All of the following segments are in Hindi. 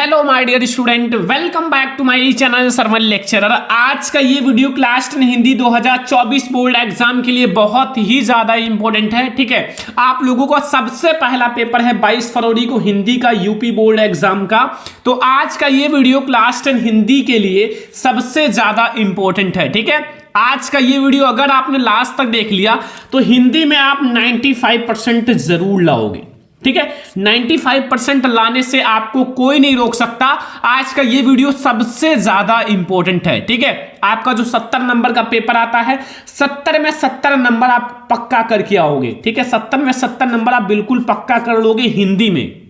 Hello my dear student, welcome back to my channel सरमल लेक्चरर। आज का ये video class 10 Hindi 2024 board exam के लिए बहुत ही ज्यादा इंपॉर्टेंट है। ठीक है, आप लोगों का सबसे पहला पेपर है 22 फरवरी को हिंदी का यूपी बोर्ड एग्जाम का। तो आज का ये वीडियो क्लास 10 हिंदी के लिए सबसे ज्यादा इंपॉर्टेंट है। ठीक है, आज का ये वीडियो अगर आपने लास्ट तक देख लिया तो हिंदी में आप 95% जरूर लाओगे। ठीक है, 95% लाने से आपको कोई नहीं रोक सकता। आज का ये वीडियो सबसे ज्यादा इंपॉर्टेंट है। ठीक है, आपका जो 70 नंबर का पेपर आता है, 70 में 70 नंबर आप पक्का करके आओगे। ठीक है, 70 में 70 नंबर आप बिल्कुल पक्का कर लोगे हिंदी में।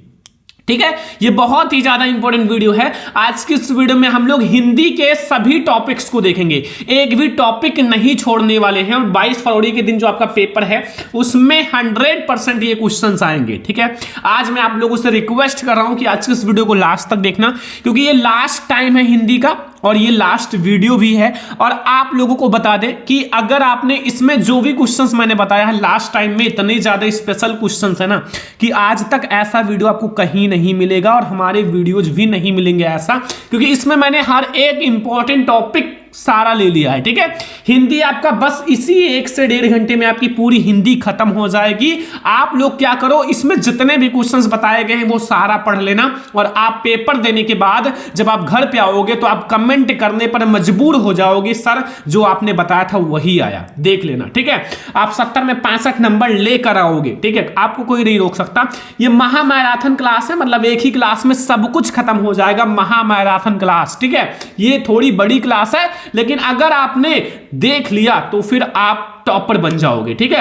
ठीक है, ये बहुत ही ज्यादा इंपॉर्टेंट वीडियो है। आज की इस वीडियो में हम लोग हिंदी के सभी टॉपिक्स को देखेंगे, एक भी टॉपिक नहीं छोड़ने वाले हैं। और 22 फरवरी के दिन जो आपका पेपर है उसमें 100% ये क्वेश्चंस आएंगे। ठीक है, आज मैं आप लोगों से रिक्वेस्ट कर रहा हूं कि आज की इस वीडियो को लास्ट तक देखना, क्योंकि ये लास्ट टाइम है हिंदी का और ये लास्ट वीडियो भी है। और आप लोगों को बता दें कि अगर आपने इसमें जो भी क्वेश्चंस मैंने बताया है लास्ट टाइम में, इतने ज्यादा स्पेशल क्वेश्चंस है ना कि आज तक ऐसा वीडियो आपको कहीं नहीं मिलेगा और हमारे वीडियोज भी नहीं मिलेंगे ऐसा, क्योंकि इसमें मैंने हर एक इंपॉर्टेंट टॉपिक सारा ले लिया है। ठीक है, हिंदी आपका बस इसी 1 से 1.5 घंटे में आपकी पूरी हिंदी खत्म हो जाएगी। आप लोग क्या करो, इसमें जितने भी क्वेश्चंस बताए गए हैं वो सारा पढ़ लेना, और आप पेपर देने के बाद जब आप घर पे आओगे तो आप कमेंट करने पर मजबूर हो जाओगे, सर जो आपने बताया था वही आया, देख लेना। ठीक है, आप 70 में 65 नंबर लेकर आओगे। ठीक है, आपको कोई नहीं रोक सकता। ये महामैराथन क्लास है, मतलब एक ही क्लास में सब कुछ खत्म हो जाएगा, महामैराथन क्लास। ठीक है, ये थोड़ी बड़ी क्लास है, लेकिन अगर आपने देख लिया तो फिर आप टॉपर बन जाओगे। ठीक है,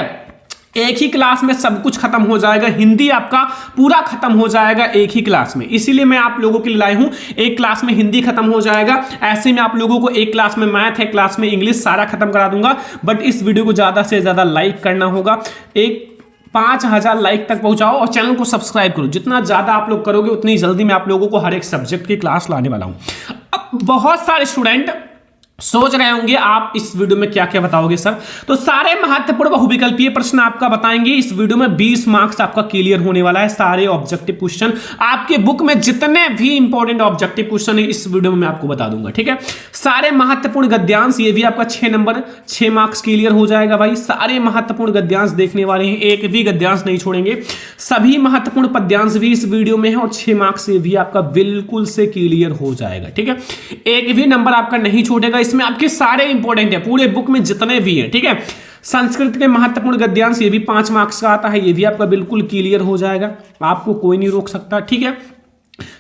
एक ही क्लास में सब कुछ खत्म हो जाएगा, हिंदी आपका पूरा खत्म हो जाएगा एक ही क्लास में। इसीलिए मैं आप लोगों के लिए लाया हूं, एक क्लास में हिंदी खत्म हो जाएगा। ऐसे में आप लोगों को एक क्लास में मैथ है, क्लास में इंग्लिश सारा खत्म करा दूंगा। बट इस वीडियो को ज्यादा से ज्यादा लाइक करना होगा, एक 5000 लाइक तक पहुंचाओ और चैनल को सब्सक्राइब करो। जितना ज्यादा आप लोग करोगे उतनी जल्दी मैं आप लोगों को हर एक सब्जेक्ट की क्लास लाने वाला हूं। अब बहुत सारे स्टूडेंट सोच रहे होंगे आप इस वीडियो में क्या क्या बताओगे सर, तो सारे महत्वपूर्ण बहुविकल्पीय प्रश्न आपका बताएंगे इस वीडियो में। 20 मार्क्स आपका क्लियर होने वाला है, सारे ऑब्जेक्टिव क्वेश्चन आपके बुक में जितने भी इंपॉर्टेंट ऑब्जेक्टिव क्वेश्चन है इस वीडियो में मैं आपको बता दूंगा। ठीक है, सारे महत्वपूर्ण गद्यांश, ये भी आपका 6 नंबर 6 मार्क्स क्लियर हो जाएगा भाई। सारे महत्वपूर्ण गद्यांश देखने वाले हैं, एक भी गद्यांश नहीं छोड़ेंगे। सभी महत्वपूर्ण पद्यांश भी इस वीडियो में है और 6 मार्क्स से भी आपका बिल्कुल से क्लियर हो जाएगा। ठीक है, एक भी नंबर आपका नहीं छोड़ेगा, इसमें आपके सारे इंपॉर्टेंट है पूरे बुक में जितने भी हैं। ठीक है, संस्कृत के महत्वपूर्ण गद्यांश ये भी 5 मार्क्स का आता है, ये भी आपका बिल्कुल क्लियर हो जाएगा, आपको कोई नहीं रोक सकता। ठीक है,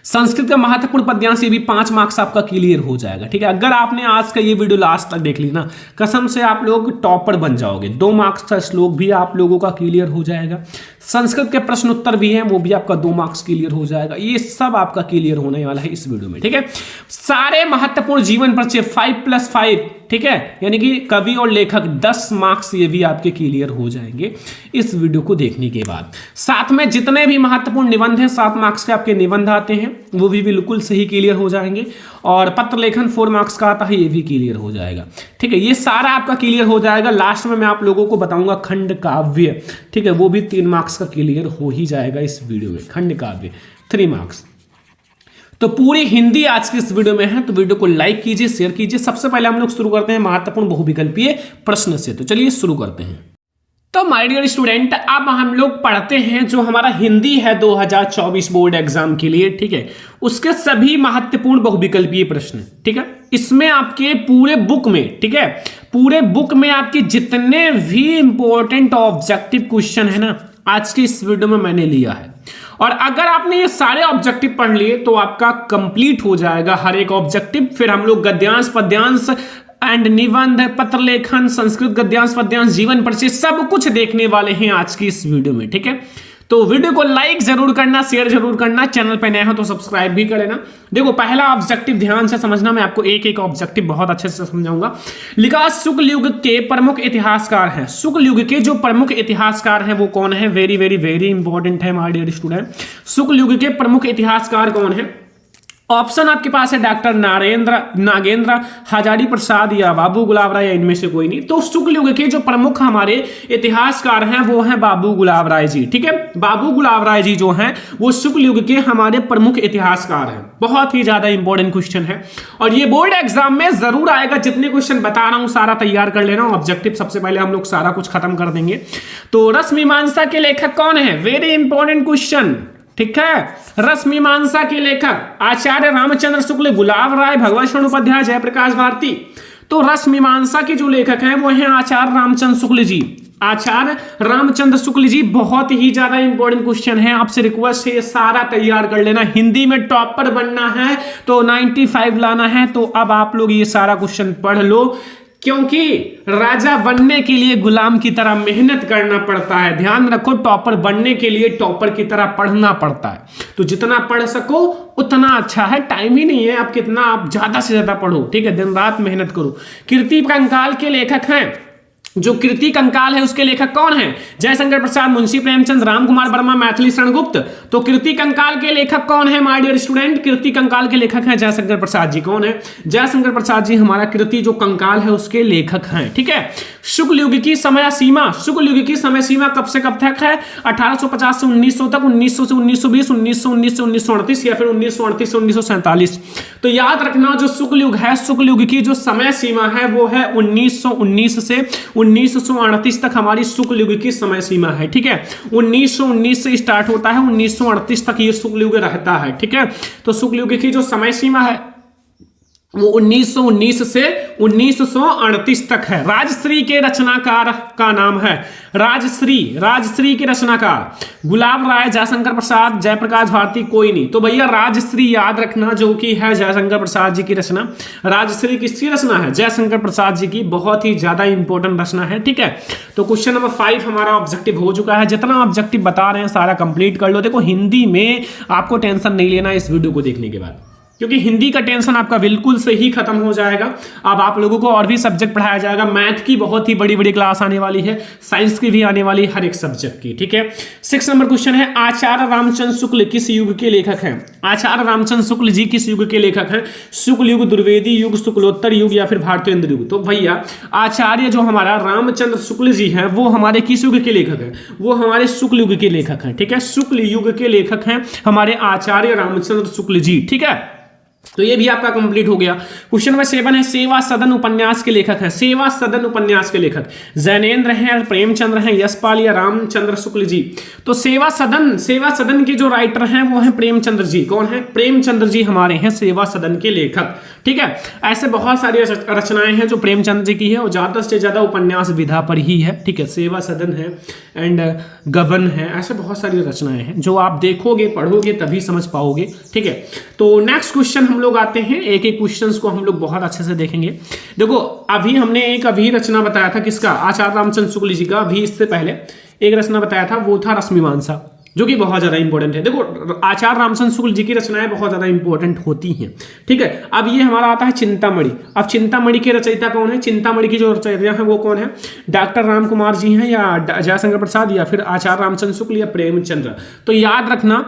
संस्कृत का महत्वपूर्ण पद्यांश ये भी 5 मार्क्स आपका क्लियर हो जाएगा। ठीक है, अगर आपने आज का ये वीडियो लास्ट तक देख ली ना, कसम से आप लोग टॉपर बन जाओगे। 2 मार्क्स का श्लोक भी आप लोगों का क्लियर हो जाएगा, संस्कृत के प्रश्न उत्तर भी हैं वो भी आपका 2 मार्क्स क्लियर हो जाएगा। ये सब आपका क्लियर होने वाला है इस वीडियो में। ठीक है, सारे महत्वपूर्ण जीवन परिचय 5+5, ठीक है, यानी कि कवि और लेखक 10 मार्क्स ये भी आपके क्लियर हो जाएंगे इस वीडियो को देखने के बाद। साथ में जितने भी महत्वपूर्ण निबंध हैं, 7 मार्क्स के आपके निबंध आते हैं वो भी बिल्कुल सही क्लियर हो जाएंगे। और पत्र लेखन 4 मार्क्स का आता है, ये भी क्लियर हो जाएगा। ठीक है, ये सारा आपका क्लियर हो जाएगा। लास्ट में मैं आप लोगों को बताऊंगा खंड काव्य, ठीक है, वो भी 3 मार्क्स का क्लियर हो ही जाएगा इस वीडियो में। खंड काव्य 3 मार्क्स। तो पूरी हिंदी आज की इस वीडियो में है, तो वीडियो को लाइक कीजिए, शेयर कीजिए। सबसे पहले हम लोग शुरू करते हैं महत्वपूर्ण बहुविकल्पीय प्रश्न से, तो चलिए शुरू करते हैं। तो माय डियर स्टूडेंट, अब हम लोग पढ़ते हैं जो हमारा हिंदी है 2024 बोर्ड एग्जाम के लिए। ठीक है, उसके सभी महत्वपूर्ण बहुविकल्पीय प्रश्न। ठीक है, इसमें आपके पूरे बुक में, ठीक है, पूरे बुक में आपके जितने भी इंपॉर्टेंट ऑब्जेक्टिव क्वेश्चन है ना, आज की इस वीडियो में मैंने लिया है। और अगर आपने ये सारे ऑब्जेक्टिव पढ़ लिए तो आपका कंप्लीट हो जाएगा हर एक ऑब्जेक्टिव। फिर हम लोग गद्यांश, पद्यांश एंड निबंध, पत्र लेखन, संस्कृत गद्यांश, पद्यांश, जीवन परिचय सब कुछ देखने वाले हैं आज की इस वीडियो में। ठीक है, तो वीडियो को लाइक जरूर करना, शेयर जरूर करना, चैनल पे नए हो तो सब्सक्राइब भी कर लेना। देखो, पहला ऑब्जेक्टिव ध्यान से समझना, मैं आपको एक एक ऑब्जेक्टिव बहुत अच्छे से समझाऊंगा। लिखा शुक्ल युग के प्रमुख इतिहासकार हैं। शुक्ल युग के जो प्रमुख इतिहासकार हैं वो कौन है? वेरी वेरी वेरी इंपॉर्टेंट है माय डियर स्टूडेंट। शुक्ल युग के प्रमुख इतिहासकार कौन है? ऑप्शन आपके पास है डॉक्टर नागेंद्र हजारी प्रसाद या बाबू गुलाब राय या इनमें से कोई नहीं। तो शुक्ल युग के जो प्रमुख हमारे इतिहासकार हैं वो हैं बाबू गुलाब राय जी। ठीक है, बाबू गुलाब राय जी जो हैं वो शुक्ल युग के हमारे प्रमुख इतिहासकार हैं। बहुत ही ज्यादा इंपॉर्टेंट क्वेश्चन है और ये बोर्ड एग्जाम में जरूर आएगा। जितने क्वेश्चन बता रहा हूं सारा तैयार कर लेना। ऑब्जेक्टिव सबसे पहले हम लोग सारा कुछ खत्म कर देंगे। तो रसमीमांसा के लेखक कौन है? Very important question. ठीक है, रसमीमांसा के लेखक आचार्य रामचंद्र शुक्ल, गुलाब राय, भगवत शरण उपाध्याय, जयप्रकाश भारती। तो रसमीमांसा के जो लेखक हैं वो हैं आचार्य रामचंद्र शुक्ल जी। आचार्य रामचंद्र शुक्ल जी, बहुत ही ज्यादा इंपॉर्टेंट क्वेश्चन है। आपसे रिक्वेस्ट है ये सारा तैयार कर लेना। हिंदी में टॉपर बनना है तो 95 लाना है। तो अब आप लोग ये सारा क्वेश्चन पढ़ लो, क्योंकि राजा बनने के लिए गुलाम की तरह मेहनत करना पड़ता है। ध्यान रखो, टॉपर बनने के लिए टॉपर की तरह पढ़ना पड़ता है। तो जितना पढ़ सको उतना अच्छा है। टाइम ही नहीं है, आप कितना आप ज्यादा से ज्यादा पढ़ो। ठीक है, दिन रात मेहनत करो। कीर्ति कंकाल के लेखक हैं, जो कीर्ति कंकाल है उसके लेखक कौन है? जयशंकर प्रसाद, मुंशी प्रेमचंद, राम कुमार वर्मा, मैथिली शरण गुप्त। तो कीर्ति कंकाल के लेखक कौन है माय डियर स्टूडेंट? कीर्ति कंकाल के लेखक हैं जयशंकर प्रसाद जी। कौन है? जयशंकर प्रसाद जी हमारा कीर्ति जो कंकाल है उसके लेखक हैं। ठीक है, शुक्ल युग की समय सीमा, शुक्ल युग की समय सीमा कब से कब तक है? 1850 से 1900 तक, 1900 से 1920, 1919 से 1938 या फिर 1938 से 1947। तो याद रखना जो शुक्ल युग है, शुक्ल युग की जो समय सीमा है वो है 1919 से 1938 तक हमारी शुक्ल युग की समय सीमा है। ठीक है, 1919 से स्टार्ट होता है, 1938 तक ये शुक्ल युग रहता है। ठीक है, तो शुक्ल युग की जो समय सीमा है वो 1919 से 1938 तक है। राजश्री के रचनाकार का नाम है राजश्री। राजश्री के रचनाकार गुलाब राय, जयशंकर प्रसाद, जयप्रकाश भारती, कोई नहीं। तो भैया राजश्री याद रखना, जो कि है जयशंकर प्रसाद जी की रचना। राजश्री किसकी रचना है? जयशंकर प्रसाद जी की। बहुत ही ज्यादा इंपॉर्टेंट रचना है। ठीक है, तो क्वेश्चन नंबर 5 हमारा ऑब्जेक्टिव हो चुका है। जितना ऑब्जेक्टिव बता रहे हैं सारा कंप्लीट कर लो। देखो हिंदी में आपको टेंशन नहीं लेना इस वीडियो को देखने के बाद, क्योंकि हिंदी का टेंशन आपका बिल्कुल से ही खत्म हो जाएगा। अब आप लोगों को और भी सब्जेक्ट पढ़ाया जाएगा। मैथ की बहुत ही बड़ी बड़ी क्लास आने वाली है, साइंस की भी आने वाली है, हर एक सब्जेक्ट की। ठीक है, 6 नंबर क्वेश्चन है, आचार्य रामचंद्र शुक्ल किस युग के लेखक हैं? आचार्य रामचंद्र शुक्ल जी किस युग के लेखक हैं? शुक्ल युग, द्विवेदी युग, शुक्लोत्तर युग या फिर भारतेंद्र युग? तो भैया आचार्य जो हमारा रामचंद्र शुक्ल जी हैं वो हमारे किस युग के लेखक हैं? वो हमारे शुक्ल युग के लेखक हैं। ठीक है, शुक्ल युग के लेखक हैं हमारे आचार्य रामचंद्र शुक्ल जी। ठीक है, तो ये भी आपका कंप्लीट हो गया। क्वेश्चन नंबर 7 है, सेवा सदन उपन्यास के लेखक हैं। सेवा सदन उपन्यास के लेखक जैनेन्द्र हैं, प्रेमचंद्र हैं, यशपाल या रामचंद्र शुक्ल जी? तो सेवा सदन के जो राइटर हैं वो हैं प्रेमचंद्र जी। कौन है? प्रेमचंद्र जी हमारे हैं सेवा सदन के लेखक। ठीक है, ऐसे बहुत सारी रचनाएं हैं जो प्रेमचंद्र जी की है और ज्यादा से ज्यादा उपन्यास विधा पर ही है। ठीक है, सेवा सदन है एंड गबन है, ऐसे बहुत सारी रचनाएं हैं जो आप देखोगे पढ़ोगे तभी समझ पाओगे। ठीक है, तो नेक्स्ट क्वेश्चन हम लोग आते हैं। एक एक क्वेश्चंस को हम लोग बहुत अच्छे से देखेंगे। देखो अभी हमने एक रचना बताया था, किसका? आचार्य रामचंद्र शुक्ल जी का। अभी इससे पहले एक रचना बताया था, वो था रश्मिमांसा, जो कि बहुत ज्यादा इंपॉर्टेंट है। देखो आचार्य रामचंद्र शुक्ल जी की रचनाएं बहुत ज्यादा इंपॉर्टेंट होती हैं। ठीक है, अब ये हमारा आता है चिंतामणि। अब चिंतामणि के रचयिता कौन है? चिंतामणि की जो रचयिता है वो कौन है? डॉक्टर राम कुमार जी हैं या जयशंकर प्रसाद या फिर आचार्य रामचंद्र शुक्ल या प्रेमचंद्र? तो याद रखना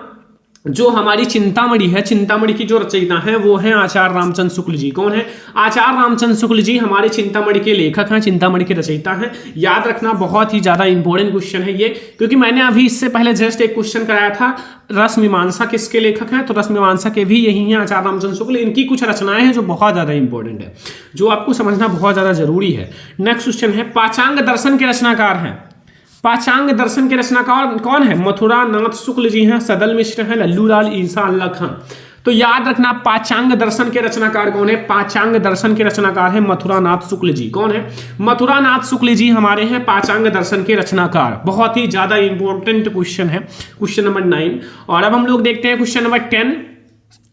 जो हमारी चिंतामणि है, चिंतामणि की जो रचयिता है वो है आचार्य रामचंद्र शुक्ल जी। कौन है? आचार्य रामचंद्र शुक्ल जी हमारे चिंतामणि के लेखक हैं, चिंतामणि के रचयिता हैं। याद रखना, बहुत ही ज्यादा इंपॉर्टेंट क्वेश्चन है ये, क्योंकि मैंने अभी इससे पहले जस्ट एक क्वेश्चन कराया था, रसमीमांसा किसके लेखक हैं? तो रसमीमांसा के भी यही हैं आचार्य रामचंद्र शुक्ल। इनकी कुछ रचनाएं हैं जो बहुत ज्यादा इंपॉर्टेंट है, जो आपको समझना बहुत ज्यादा जरूरी है। नेक्स्ट क्वेश्चन है, पाचांग दर्शन के रचनाकार हैं। पाचांग दर्शन के रचनाकार कौन है? मथुरा नाथ शुक्ल जी हैं, सदल मिश्र हैं, लल्लूलाल, ईसा अल्लाह खान। तो याद रखना पाचांग दर्शन के रचनाकार कौन है? पाचांग दर्शन के रचनाकार है मथुरा नाथ शुक्ल जी। कौन है? मथुरा नाथ शुक्ल जी हमारे हैं पाचांग दर्शन के रचनाकार। बहुत ही ज्यादा इंपॉर्टेंट क्वेश्चन है, क्वेश्चन नंबर 9। और अब हम लोग देखते हैं क्वेश्चन नंबर 10।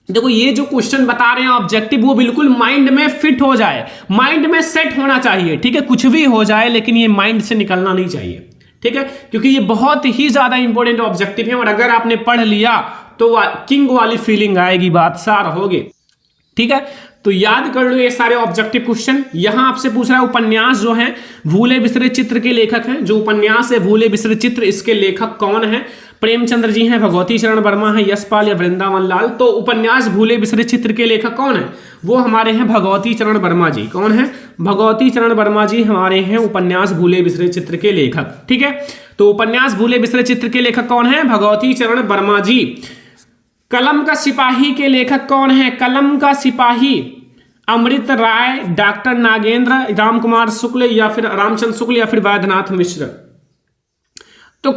देखो ये जो क्वेश्चन बता रहे हैं ऑब्जेक्टिव, वो बिल्कुल माइंड में फिट हो जाए, माइंड में सेट होना चाहिए। ठीक है, कुछ भी हो जाए लेकिन ये माइंड से निकलना नहीं चाहिए। ठीक है, क्योंकि ये बहुत ही ज्यादा इंपॉर्टेंट ऑब्जेक्टिव है और अगर आपने पढ़ लिया तो किंग वाली फीलिंग आएगी, बादशाह रहोगे। ठीक है, तो याद कर लो ये सारे ऑब्जेक्टिव क्वेश्चन। यहां आपसे पूछ रहा है उपन्यास जो है भूले बिसरे चित्र के लेखक हैं। जो उपन्यास है भूले बिसरे चित्र, इसके लेखक कौन है? प्रेमचंद्र जी हैं, भगवती चरण वर्मा है, यशपाल या वृंदावन लाल। तो उपन्यास भूले बिसरे चित्र के लेखक कौन है? वो हमारे हैं भगवती चरण वर्मा जी। कौन है? भगवती चरण वर्मा जी हमारे हैं उपन्यास भूले बिसरे चित्र के लेखक। ठीक है, तो उपन्यास भूले बिसरे चित्र के लेखक कौन है? भगवती चरण वर्मा जी। कलम का सिपाही के लेखक कौन है? कलम का सिपाही अमृत राय, डॉक्टर नागेंद्र, राम कुमार शुक्ल या फिर रामचंद्र शुक्ल या फिर वैद्यनाथ मिश्र। तो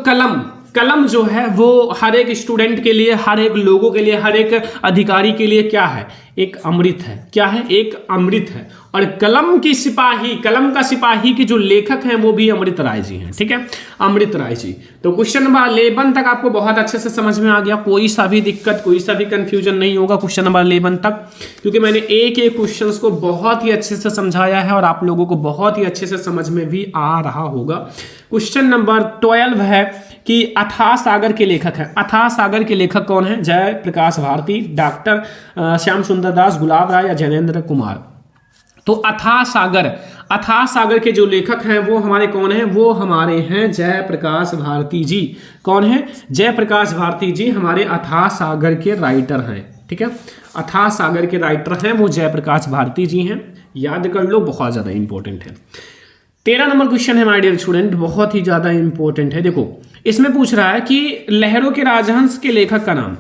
कलम जो है वो हर एक स्टूडेंट के लिए, हर एक लोगों के लिए, हर एक अधिकारी के लिए क्या है? एक अमृत है। क्या है? एक अमृत है। और कलम का सिपाही के जो लेखक हैं वो भी अमृत राय जी हैं। ठीक है, अमृत राय जी। तो क्वेश्चन नंबर 11 तक आपको बहुत अच्छे से समझ में आ गया, कोई सा भी दिक्कत, कोई सा भी कंफ्यूजन नहीं होगा क्वेश्चन नंबर 11 तक, क्योंकि मैंने एक एक क्वेश्चन को बहुत ही अच्छे से समझाया है और आप लोगों को बहुत ही अच्छे से समझ में भी आ रहा होगा। क्वेश्चन नंबर 12 है कि अथाह सागर के लेखक हैं। अथाह सागर के लेखक कौन है? जय प्रकाश भारती, डॉक्टर श्याम सुंदर दास, गुलाब राय या जैनेन्द्र कुमार। तो अथाह सागर के जो लेखक हैं वो हमारे कौन हैं? वो हमारे हैं जय प्रकाश भारती जी। कौन है? जय प्रकाश भारती जी हमारे अथाह सागर के राइटर हैं। ठीक है, अथाह सागर के राइटर हैं वो जय प्रकाश भारती जी हैं। याद कर लो, बहुत ज़्यादा इंपॉर्टेंट है। 13 नंबर क्वेश्चन है माय डियर स्टूडेंट, बहुत ही ज़्यादा इंपॉर्टेंट है। देखो, इसमें पूछ रहा है कि लहरों के राजहंस के लेखक का नाम।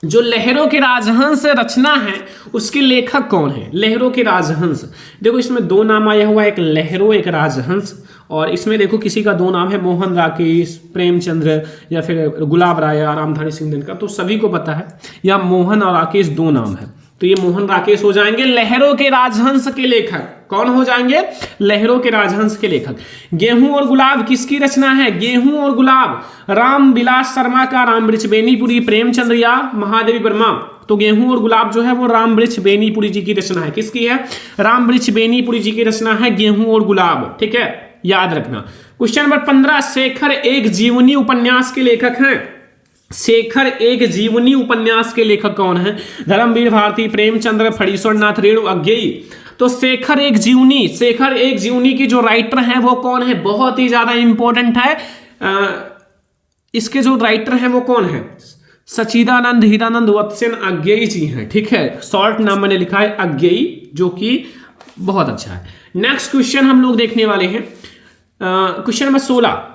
जो लहरों के राजहंस रचना है उसके लेखक कौन है? लहरों के राजहंस, देखो इसमें दो नाम आया हुआ है, एक लहरों एक राजहंस। और इसमें देखो किसी का दो नाम है, मोहन राकेश, प्रेमचंद्र या फिर गुलाब राय या रामधारी सिंह का, तो सभी को पता है या मोहन और राकेश दो नाम है, तो ये मोहन राकेश हो जाएंगे लहरों के राजहंस के लेखक। कौन हो जाएंगे? लहरों के राजहंस के लेखक। गेहूं और गुलाब किसकी रचना है? गेहूं और गुलाब राम विलास शर्मा का, राम वृक्ष बेनीपुरी, प्रेमचंद्र या महादेवी वर्मा। तो गेहूं और गुलाब जो है वो राम वृक्ष बेनीपुरी जी की रचना है। किसकी है? राम वृक्ष बेनीपुरी जी की रचना है गेहूं और गुलाब। ठीक है, याद रखना। क्वेश्चन नंबर 15, शेखर एक जीवनी उपन्यास के लेखक हैं। शेखर एक जीवनी उपन्यास के लेखक कौन है? धर्मवीर भारती, प्रेमचंद्र, फणीश्वर नाथ रेणु, अज्ञेयी। तो शेखर एक जीवनी की जो राइटर हैं वो कौन है? बहुत ही ज्यादा इंपॉर्टेंट है। इसके जो राइटर हैं वो कौन है? सच्चिदानंद हीरानंद वत्सेन अज्ञेयी जी हैं। ठीक है, शॉर्ट नाम मैंने लिखा है अज्ञेयी, जो कि बहुत अच्छा है। नेक्स्ट क्वेश्चन हम लोग देखने वाले हैं क्वेश्चन नंबर 16।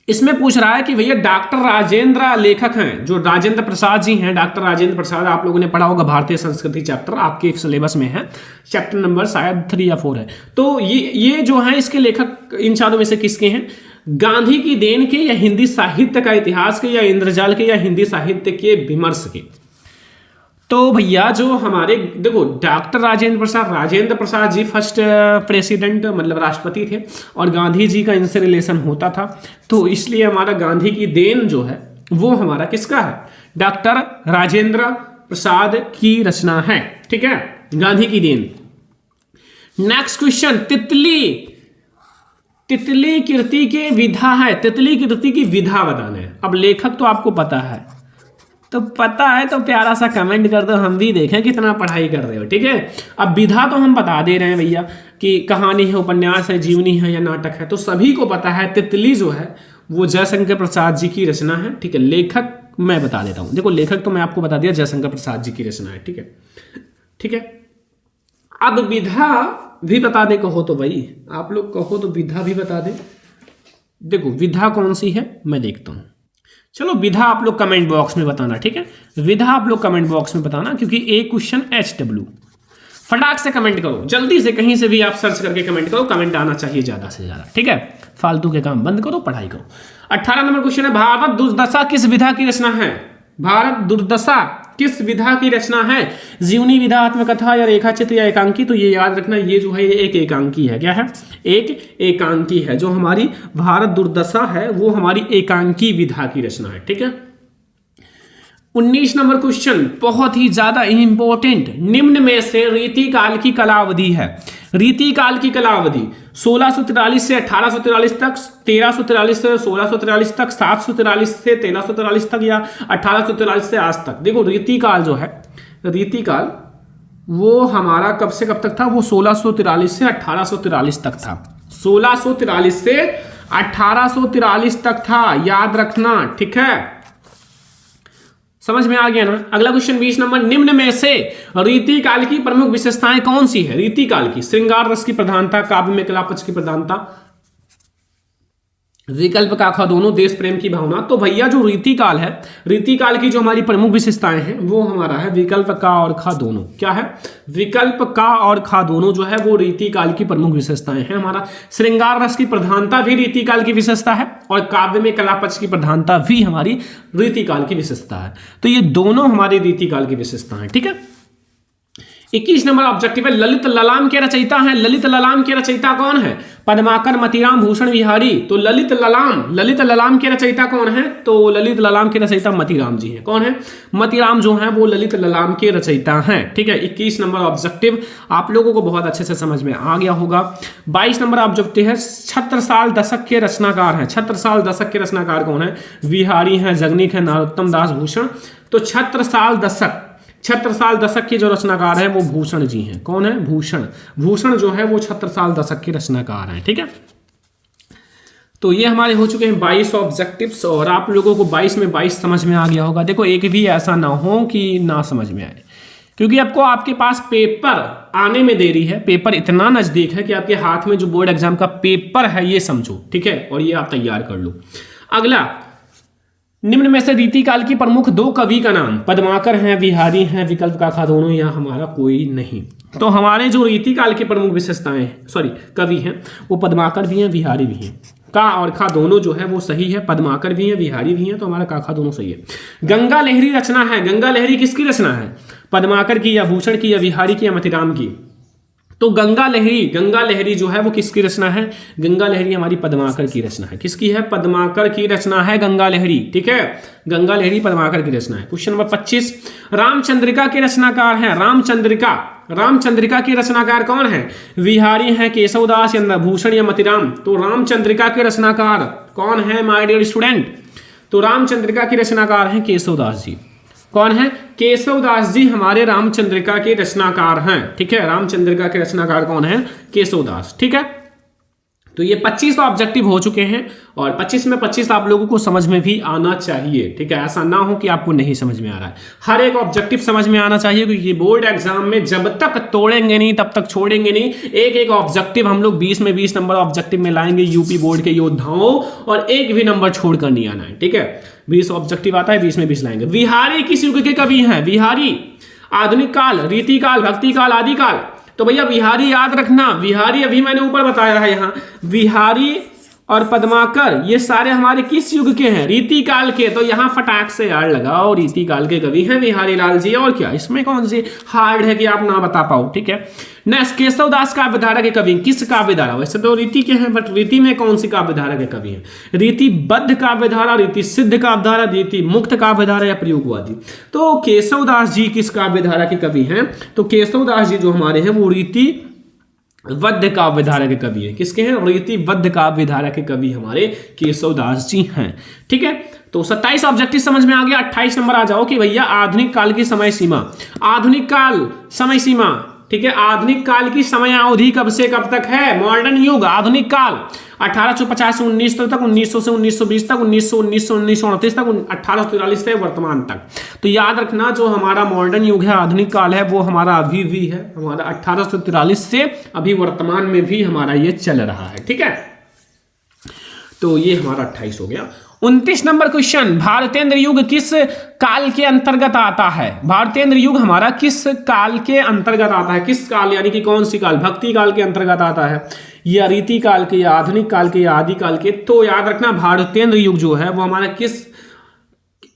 इसमें पूछ रहा है कि भैया डॉक्टर राजेंद्र लेखक हैं, जो राजेंद्र प्रसाद जी हैं। डॉक्टर राजेंद्र प्रसाद आप लोगों ने पढ़ा होगा, भारतीय संस्कृति चैप्टर आपके सिलेबस में है, चैप्टर नंबर शायद 3 या 4 है। तो ये जो है इसके लेखक इन चारों में से किसके हैं? गांधी की देन के, या हिंदी साहित्य का इतिहास के, या इंद्रजाल के, या हिंदी साहित्य के विमर्श के। तो भैया जो हमारे देखो doctor Rajendra Prasad ji first president मतलब राष्ट्रपति थे, और गांधी जी का इनसे रिलेशन होता था, तो इसलिए हमारा गांधी की देन जो है वो हमारा किसका है? डॉक्टर राजेंद्र प्रसाद की रचना है। ठीक है, गांधी की देन। नेक्स्ट क्वेश्चन, तितली कीर्ति के विधा है। तितली कीर्ति की विधा बताना है। अब लेखक तो आपको पता है, तो पता है तो प्यारा सा कमेंट कर दो, हम भी देखें कितना पढ़ाई कर रहे हो। ठीक है, अब विधा तो हम बता दे रहे हैं भैया कि कहानी है, उपन्यास है, जीवनी है या नाटक है, तो सभी को पता है तितली जो है वो जयशंकर प्रसाद जी की रचना है। ठीक है, लेखक मैं बता देता हूं। देखो लेखक तो मैं आपको बता दिया, जयशंकर प्रसाद जी की रचना है। ठीक है, ठीक है। अब विधा भी बता दे कहो तो भाई, आप लोग कहो तो विधा भी बता दे। देखो विधा कौन सी है मैं देखता हूं। चलो विधा आप लोग कमेंट बॉक्स में बताना। ठीक है, विधा आप लोग कमेंट बॉक्स में बताना, क्योंकि एक क्वेश्चन HW। फटाक से कमेंट करो, जल्दी से कहीं से भी आप सर्च करके कमेंट करो, कमेंट आना चाहिए ज्यादा से ज्यादा। ठीक है, फालतू के काम बंद करो, पढ़ाई करो। 18 नंबर क्वेश्चन है, भारत दुर्दशा किस विधा की रचना है? भारत दुर्दशा किस विधा की रचना है? जीवनी विधा, आत्मकथा या रेखाचित्र या एकांकी? तो ये याद रखना, ये जो है ये एक एकांकी है। क्या है? एक एकांकी है। जो हमारी भारत दुर्दशा है वो हमारी एकांकी विधा की रचना है। ठीक है, 19 नंबर क्वेश्चन बहुत ही ज्यादा इंपॉर्टेंट, निम्न में से रीतिकाल की कालावधि है। रीतिकाल की कालावधि 1643 से 1843 तक, 1343 से 1643 तक, 743 से 1343 तक, या 1843 से आज तक। देखो रीतिकाल जो है, रीतिकाल वो हमारा कब से कब तक था? वो 1643 से 1843 तक था। 1643 से 1843 तक था, याद रखना, ठीक है, समझ में आ गया ना। अगला क्वेश्चन 20 नंबर, निम्न में से रीति काल की प्रमुख विशेषताएं कौन सी है? रीति काल की श्रृंगार रस की प्रधानता, काव्य में कला पक्ष की प्रधानता, विकल्प का खा दोनों, देश प्रेम की भावना। तो भैया जो रीति काल है, रीति काल की जो हमारी प्रमुख विशेषताएं हैं वो हमारा है विकल्प का और खा दोनों। क्या है? विकल्प का और खा दोनों जो है वो रीति काल की प्रमुख विशेषताएं हैं। हमारा श्रृंगार रस की प्रधानता भी रीति काल की विशेषता है और काव्य में कला पक्ष की प्रधानता भी हमारी रीति काल की विशेषता है। तो ये दोनों हमारी रीति काल की विशेषता है, ठीक है। 21 नंबर ऑब्जेक्टिव है, ललित ललाम के रचयिता हैं। ललित ललाम के रचयिता कौन है? पद्माकर, मतीराम, भूषण विहारी। तो ललित ललाम के रचयिता कौन है? तो ललित ललाम के रचयिता मतीराम जी हैं। कौन है? मतीराम जो हैं वो ललित ललाम के रचयिता हैं, ठीक है। 21 नंबर ऑब्जेक्टिव आप लोगों को बहुत अच्छे से समझ में आ गया होगा। 22 नंबर ऑब्जेक्टिव है, छत्रसाल दशक के रचनाकार हैं। छत्रसाल दशक के रचनाकार कौन है? विहारी हैं, जगनीक है, नरोत्तम दास, भूषण। तो छत्रसाल दशक के जो रचनाकार हैं वो भूषण जी हैं। कौन है? भूषण जो है वो छत्रसाल दशक के रचनाकार हैं, ठीक है। तो ये हमारे हो चुके हैं 22 ऑब्जेक्टिव्स और आप लोगों को 22 में 22 समझ में आ गया होगा। देखो एक भी ऐसा ना हो कि ना समझ में आए, क्योंकि आपको आपके पास पेपर आने में देरी है। पेपर इतना नजदीक है कि आपके हाथ में जो बोर्ड एग्जाम का पेपर है ये समझो, ठीक है, और ये आप तैयार कर लो। अगला, निम्न में से रीति काल की प्रमुख 2 कवि का नाम। पद्माकर हैं, विहारी हैं, विकल्प का खा दोनों, या हमारा कोई नहीं। तो हमारे जो रीति काल की प्रमुख विशेषताएं कवि हैं वो पद्माकर भी हैं, विहारी भी हैं। का और खा दोनों जो है वो सही है, पद्माकर भी हैं, विहारी भी हैं, तो हमारा का खा दोनों सही है। गंगा लहरी रचना है। गंगा लहरी किसकी रचना है? पद्माकर की, या भूषण की, या विहारी की, या मतीराम की। तो गंगा लहरी जो है वो किसकी रचना है? गंगा लहरी हमारी पद्माकर की रचना है। किसकी है? पद्माकर की रचना है गंगा लहरी, ठीक है। गंगा लहरी पद्माकर की रचना है। क्वेश्चन नंबर 25, रामचंद्रिका के रचनाकार हैं। रामचंद्रिका के रचनाकार कौन है? विहारी हैं, केशवदास, या भूषण, या मतीराम। तो रामचंद्रिका के रचनाकार कौन है माय डियर स्टूडेंट? तो रामचंद्रिका के रचनाकार हैं केशवदास जी। कौन है? केशवदास जी हमारे रामचंद्रिका के रचनाकार हैं, ठीक है। रामचंद्रिका के रचनाकार कौन है? केशवदास, ठीक है। तो ये 25 ऑब्जेक्टिव हो चुके हैं और 25 में 25 आप लोगों को समझ में भी आना चाहिए, ठीक है। ऐसा ना हो कि आपको नहीं समझ में आ रहा है। हर एक ऑब्जेक्टिव समझ में आना चाहिए, क्योंकि बोर्ड एग्जाम में जब तक तोड़ेंगे नहीं तब तक छोड़ेंगे नहीं। एक ऑब्जेक्टिव हम लोग 20 में 20 नंबर ऑब्जेक्टिव में लाएंगे यूपी बोर्ड के योद्धाओं, और एक भी नंबर छोड़कर नहीं आना है, ठीक है। 20 ऑब्जेक्टिव आता है, 20 में 20 लाएंगे। विहारी किस युग के कवि हैं? विहारी आधुनिक काल, रीति काल, भक्ति काल, आदि काल। तो भैया विहारी याद रखना, विहारी अभी मैंने ऊपर बताया है यहाँ, विहारी और पद्माकर ये सारे हमारे किस युग के हैं? रीति काल के। तो यहाँ फटाक से यार लगाओ, रीति काल के कवि हैं विहारी लाल जी, और क्या इसमें कौन सी हार्ड है कि आप ना बता पाओ, ठीक है। नेक्स्ट, केशवदास काव्यधारा के कवि। किस काव्यधारा? वैसे तो रीति के हैं, बट रीति में कौन सी काव्यधारा के कवि हैं? रीतिबद्ध काव्यधारा, रीति सिद्ध काव्यधारा, रीति मुक्त काव्यधारा, या प्रयोगवादी। तो केशवदास जी किस काव्यधारा के कवि हैं? तो केशवदास जी जो हमारे हैं वो रीति वद्ध काव्यधारा के कवि हैं। किसके हैं? रीतिबद्ध काव्यधारा के कवि हमारे केशवदास जी हैं, ठीक है। तो 27 ऑब्जेक्टिव समझ में आ गया। 28 नंबर आ जाओ कि भैया आधुनिक काल की समय सीमा। आधुनिक काल समय सीमा, ठीक है। आधुनिक काल की समय अवधि कब से कब तक है? मॉडर्न युग, आधुनिक काल 1850 से 1900 तक, 1900 से 1920 तक, 1919 से 1938 तक, 1843 से वर्तमान तक। तो याद रखना जो हमारा मॉडर्न युग है, आधुनिक काल है, वो हमारा अभी भी है, हमारा 1843 से अभी वर्तमान में भी हमारा ये चल रहा है, ठीक है। तो ये हमारा 28 हो गया। 29 नंबर क्वेश्चन, भारतेंद्र युग किस काल के अंतर्गत आता है? भारतेंद्र युग हमारा किस काल के अंतर्गत आता है? किस काल यानी कि कौन सी काल? भक्ति काल के अंतर्गत आता है, या रीति काल के, या आधुनिक काल के, या आदि काल के? तो याद रखना भारतेंद्र युग जो है वो हमारा किस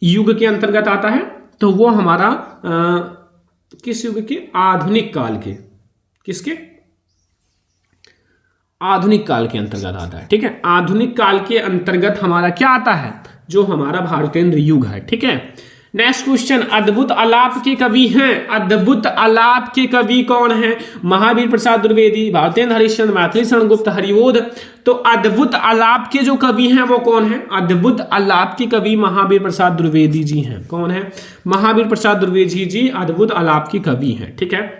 युग के अंतर्गत आता है? तो वो हमारा किस युग के? आधुनिक काल के। किसके? आधुनिक काल के अंतर्गत आता है, ठीक है। आधुनिक काल के अंतर्गत हमारा क्या आता है? जो हमारा भारतेंद्र युग है, ठीक है। नेक्स्ट क्वेश्चन, अद्भुत आलाप के कवि हैं। अद्भुत आलाप के कवि कौन है? महावीर प्रसाद द्विवेदी, भारतेंद्र हरिश्चंद्र, मैथिली शरण गुप्त, हरिबोध। तो अद्भुत आलाप के जो कवि हैं वो कौन है? अद्भुत आलाप के कवि महावीर प्रसाद द्विवेदी जी हैं। कौन है? महावीर प्रसाद द्विवेदी जी अद्भुत आलाप के कवि हैं, ठीक है।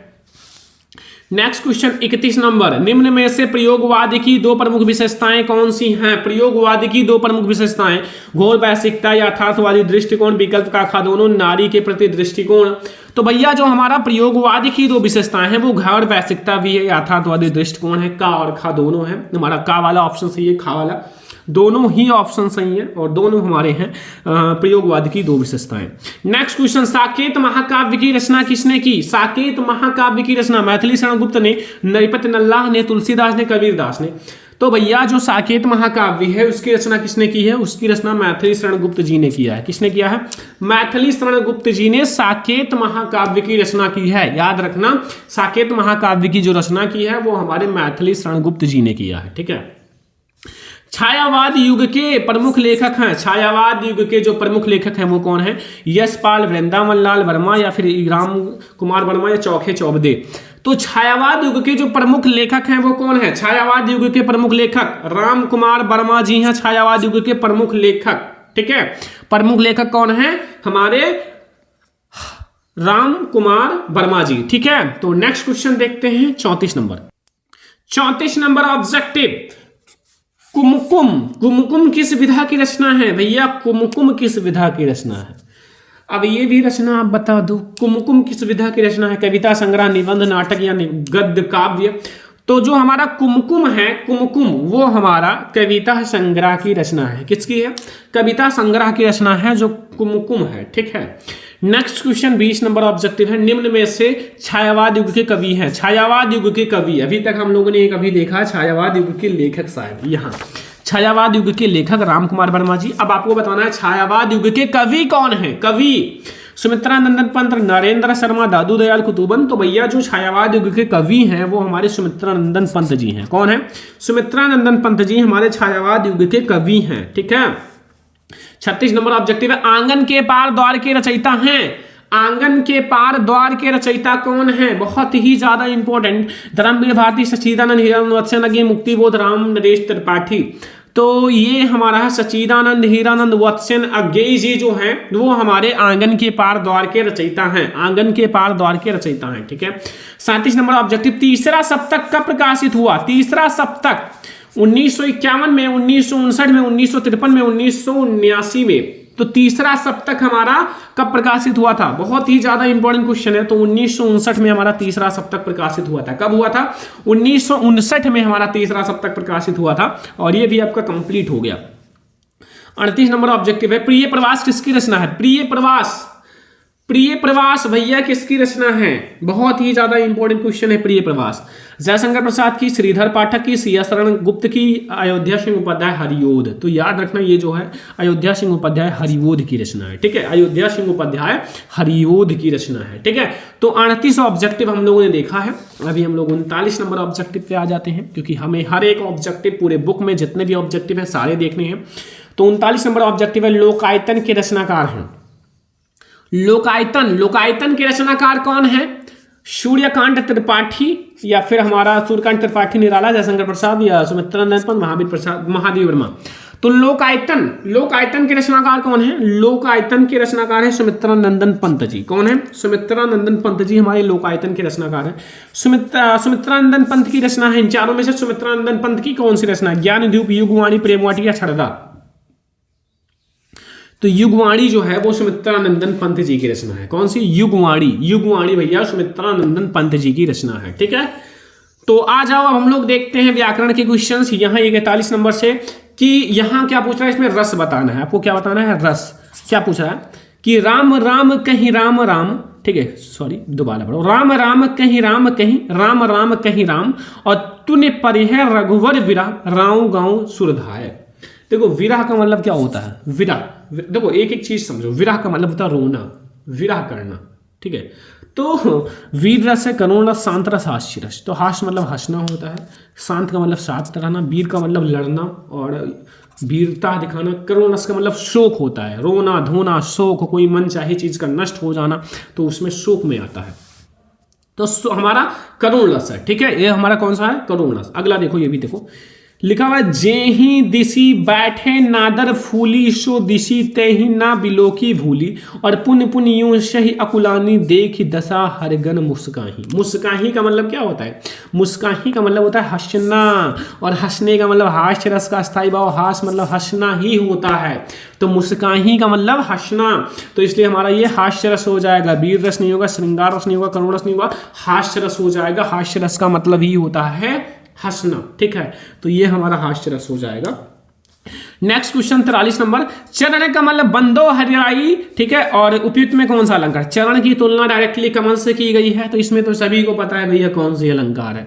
नेक्स्ट क्वेश्चन 31 नंबर, निम्न में से प्रयोगवाद की दो प्रमुख विशेषताएं कौन सी हैं? प्रयोगवाद की दो प्रमुख विशेषताएं, घोर वैश्विकता, यथार्थवादी दृष्टिकोण, विकल्प का खा दोनों, नारी के प्रति दृष्टिकोण। तो भैया जो हमारा प्रयोगवाद की दो विशेषताएं हैं वो घोर वैश्विकता भी है, यथार्थवादी दृष्टिकोण है, का और खा दोनों है। हमारा का वाला ऑप्शन सही है, खा वाला, दोनों ही ऑप्शन सही है और दोनों हमारे हैं प्रयोगवाद की दो विशेषताएं। नेक्स्ट क्वेश्चन, साकेत महाकाव्य की रचना किसने की? साकेत महाकाव्य की रचना मैथिली शरण गुप्त ने, नृपत नल्लाह ने, तुलसीदास ने, कबीरदास ने। तो भैया जो साकेत महाकाव्य है उसकी रचना किसने की है? उसकी रचना मैथिली शरण गुप्त जी ने किया है। किसने किया है? मैथिली शरण गुप्त जी ने साकेत महाकाव्य की रचना की है। याद रखना, साकेत महाकाव्य की जो रचना की है वो हमारे मैथिली शरण गुप्त जी ने किया है। ठीक है। छायावाद युग के प्रमुख लेखक हैं। छायावाद युग के जो प्रमुख लेखक हैं वो कौन है? यशपाल, वृंदावन लाल वर्मा, या फिर राम कुमार वर्मा, या चौखे चौबदे। तो छायावाद युग के जो प्रमुख लेखक हैं वो कौन है? छायावाद युग के प्रमुख लेखक राम कुमार वर्मा जी हैं, छायावाद युग के प्रमुख लेखक। ठीक है, प्रमुख लेखक कौन है? हमारे राम कुमार वर्मा जी। ठीक है, तो नेक्स्ट क्वेश्चन देखते हैं 34 नंबर। 34 नंबर ऑब्जेक्टिव, कुमकुम। कुमकुम किस विधा की रचना है? भैया कुमकुम किस विधा की रचना है? अब ये भी रचना आप बता दो, कुमकुम किस विधा की रचना है? कविता, संग्रह, निबंध, नाटक या गद्य काव्य? तो जो हमारा कुमकुम है, कुमकुम वो हमारा कविता संग्रह की रचना है। किसकी है? कविता संग्रह की रचना है जो कुमकुम है। ठीक है। नेक्स्ट क्वेश्चन 20 नंबर ऑब्जेक्टिव है, निम्न में से छायावाद युग के कवि हैं। छायावाद युग के कवि, अभी तक हम लोगों ने एक अभी देखा छायावाद युग के लेखक साहब, यहाँ छायावाद युग के लेखक राम कुमार वर्मा जी। अब आपको बताना है छायावाद युग के कवि कौन है? कवि सुमित्रा नंदन पंत, नरेंद्र शर्मा, दादू दयाल कुतुबन। तो भैया जो छायावाद युग के कवि हैं वो हमारे सुमित्रा नंदन पंत जी हैं। कौन है? सुमित्रा नंदन पंत जी हमारे छायावाद युग के कवि हैं। ठीक है। 36 नंबर ऑब्जेक्टिव है, आंगन के पार द्वार के रचयिता हैं। आंगन के पार द्वार के रचयिता कौन है? बहुत ही ज्यादा इंपॉर्टेंट, धर्मवीर भारती, सच्चिदानंद हीरानंद वत्स्यन, मुक्तिबोध राम नरेश त्रिपाठी। तो ये हमारा है सच्चिदानंद हीरानंद वत्स्यन अज्ञेय जी जो हैं वो हमारे आंगन के पार द्वार के रचयिता हैं। आंगन के पार द्वार के रचयिता हैं। ठीक है। 37 नंबर ऑब्जेक्टिव, तीसरा सप्तक कब प्रकाशित हुआ? तीसरा सप्तक 1951 में, 1959 में, 1953 में, 1979 में। तो तीसरा सप्तक हमारा कब प्रकाशित हुआ था? बहुत ही ज्यादा इंपॉर्टेंट क्वेश्चन है। तो 1959 में हमारा तीसरा सप्तक प्रकाशित हुआ था। कब हुआ था? 1959 में हमारा तीसरा सप्तक प्रकाशित हुआ था और ये भी आपका कंप्लीट हो गया। 38 नंबर ऑब्जेक्टिव है, प्रिय प्रवास किसकी रचना है? प्रिय प्रवास, प्रिय प्रवास भैया किसकी रचना है? बहुत ही ज्यादा इंपॉर्टेंट क्वेश्चन है प्रिय प्रवास। जयशंकर प्रसाद की, श्रीधर पाठक की, सिया शरण गुप्त की, अयोध्या सिंह उपाध्याय, हरिओध। तो याद रखना ये जो है अयोध्या सिंह उपाध्याय हरिओध की रचना है। ठीक है, अयोध्या सिंह उपाध्याय हरिओध की रचना है। ठीक है। तो 38 ऑब्जेक्टिव हम लोगों ने देखा है। अभी हम लोग 39 नंबर ऑब्जेक्टिव पे आ जाते हैं क्योंकि हमें हर एक ऑब्जेक्टिव पूरे बुक में जितने भी ऑब्जेक्टिव है सारे देखने हैं। तो 39 नंबर ऑब्जेक्टिव है, लोकायतन के रचनाकार हैं। लोकायतन, लोकायतन के रचनाकार कौन है? सूर्यकांत त्रिपाठी, या फिर हमारा सूर्यकांत त्रिपाठी निराला, जयशंकर प्रसाद, या सुमित्रा नंदन पंत, महावीर प्रसाद, महादेव वर्मा। तो लोकायतन, लोकायतन के रचनाकार कौन है? लोकायतन के रचनाकार है सुमित्रा नंदन पंत जी। कौन है? सुमित्रा नंदन पंत जी हमारे लोकायतन के रचनाकार है। सुमित्रा नंदन पंत की रचना है इन चारों में से सुमित्रा नंदन पंत की कौन सी रचना है? ज्ञानदीप, युगवाणी, प्रेमवाटी या छड़दा? तो युगवाणी जो है वो सुमित्रा नंदन पंत जी की रचना है। कौन सी? युगवाणी। युगवाणी भैया सुमित्रा नंदन पंत जी की रचना है। ठीक है। तो आ जाओ अब हम लोग देखते हैं व्याकरण के क्वेश्चंस। यहाँ 41 नंबर से कि यहाँ क्या पूछ रहा है, इसमें रस बताना है। आपको क्या बताना है? रस। क्या पूछ रहा है कि राम राम कहीं राम राम, ठीक है, सॉरी दोबारा पढ़ो, राम राम कहीं राम कहीं, राम राम कहीं राम, और तूने परिह रघुवर विरह, राव गाँव सुरधाय। देखो विरह का मतलब क्या होता है? विरह, देखो एक एक चीज समझो। विरह का मतलब होता है रोना, विरह करना। ठीक है। तो वीर रस है, करुण रस, शांत रस, हास्य रस। तो हास्य मतलब हंसना होता है, शांत का मतलब शांत रहना, वीर का मतलब लड़ना और वीरता दिखाना, करुण रस का मतलब शोक होता है, रोना धोना, शोक, कोई मन चाहे चीज का नष्ट हो जाना, तो उसमें शोक में आता है। तो हमारा करुण रस है। ठीक है, ये हमारा कौन सा है? करुण रस। अगला देखो, ये भी देखो, लिखा हुआ जे ही दिशी बैठे नादर फूली सो दिशी ते ही ना बिलोकी भूली और पुन पुन यूं सही अकुलानी देखी दशा हरगन मुस्काही। मुस्काही का मतलब क्या होता है? मुस्काही का मतलब होता है हंसना, और हंसने का मतलब हास्य रस का स्थायी भाव, हास मतलब हंसना ही होता है, तो मुस्काही का मतलब हंसना। तो इसलिए हमारा ये हास्य रस हो जाएगा, वीर रस नहीं होगा, श्रृंगार रस नहीं होगा, करुण रस नहीं होगा, हास्य रस हो जाएगा। हास्य रस का मतलब ही होता है हंसना, ठीक है, तो ये हमारा हास्य रस हो जाएगा। नेक्स्ट क्वेश्चन 43 नंबर, चरण कमल बंदो हरियाई, ठीक है, और उपयुक्त में कौन सा अलंकार? चरण की तुलना डायरेक्टली कमल से की गई है, तो इसमें तो सभी को पता है भैया कौन सी अलंकार है,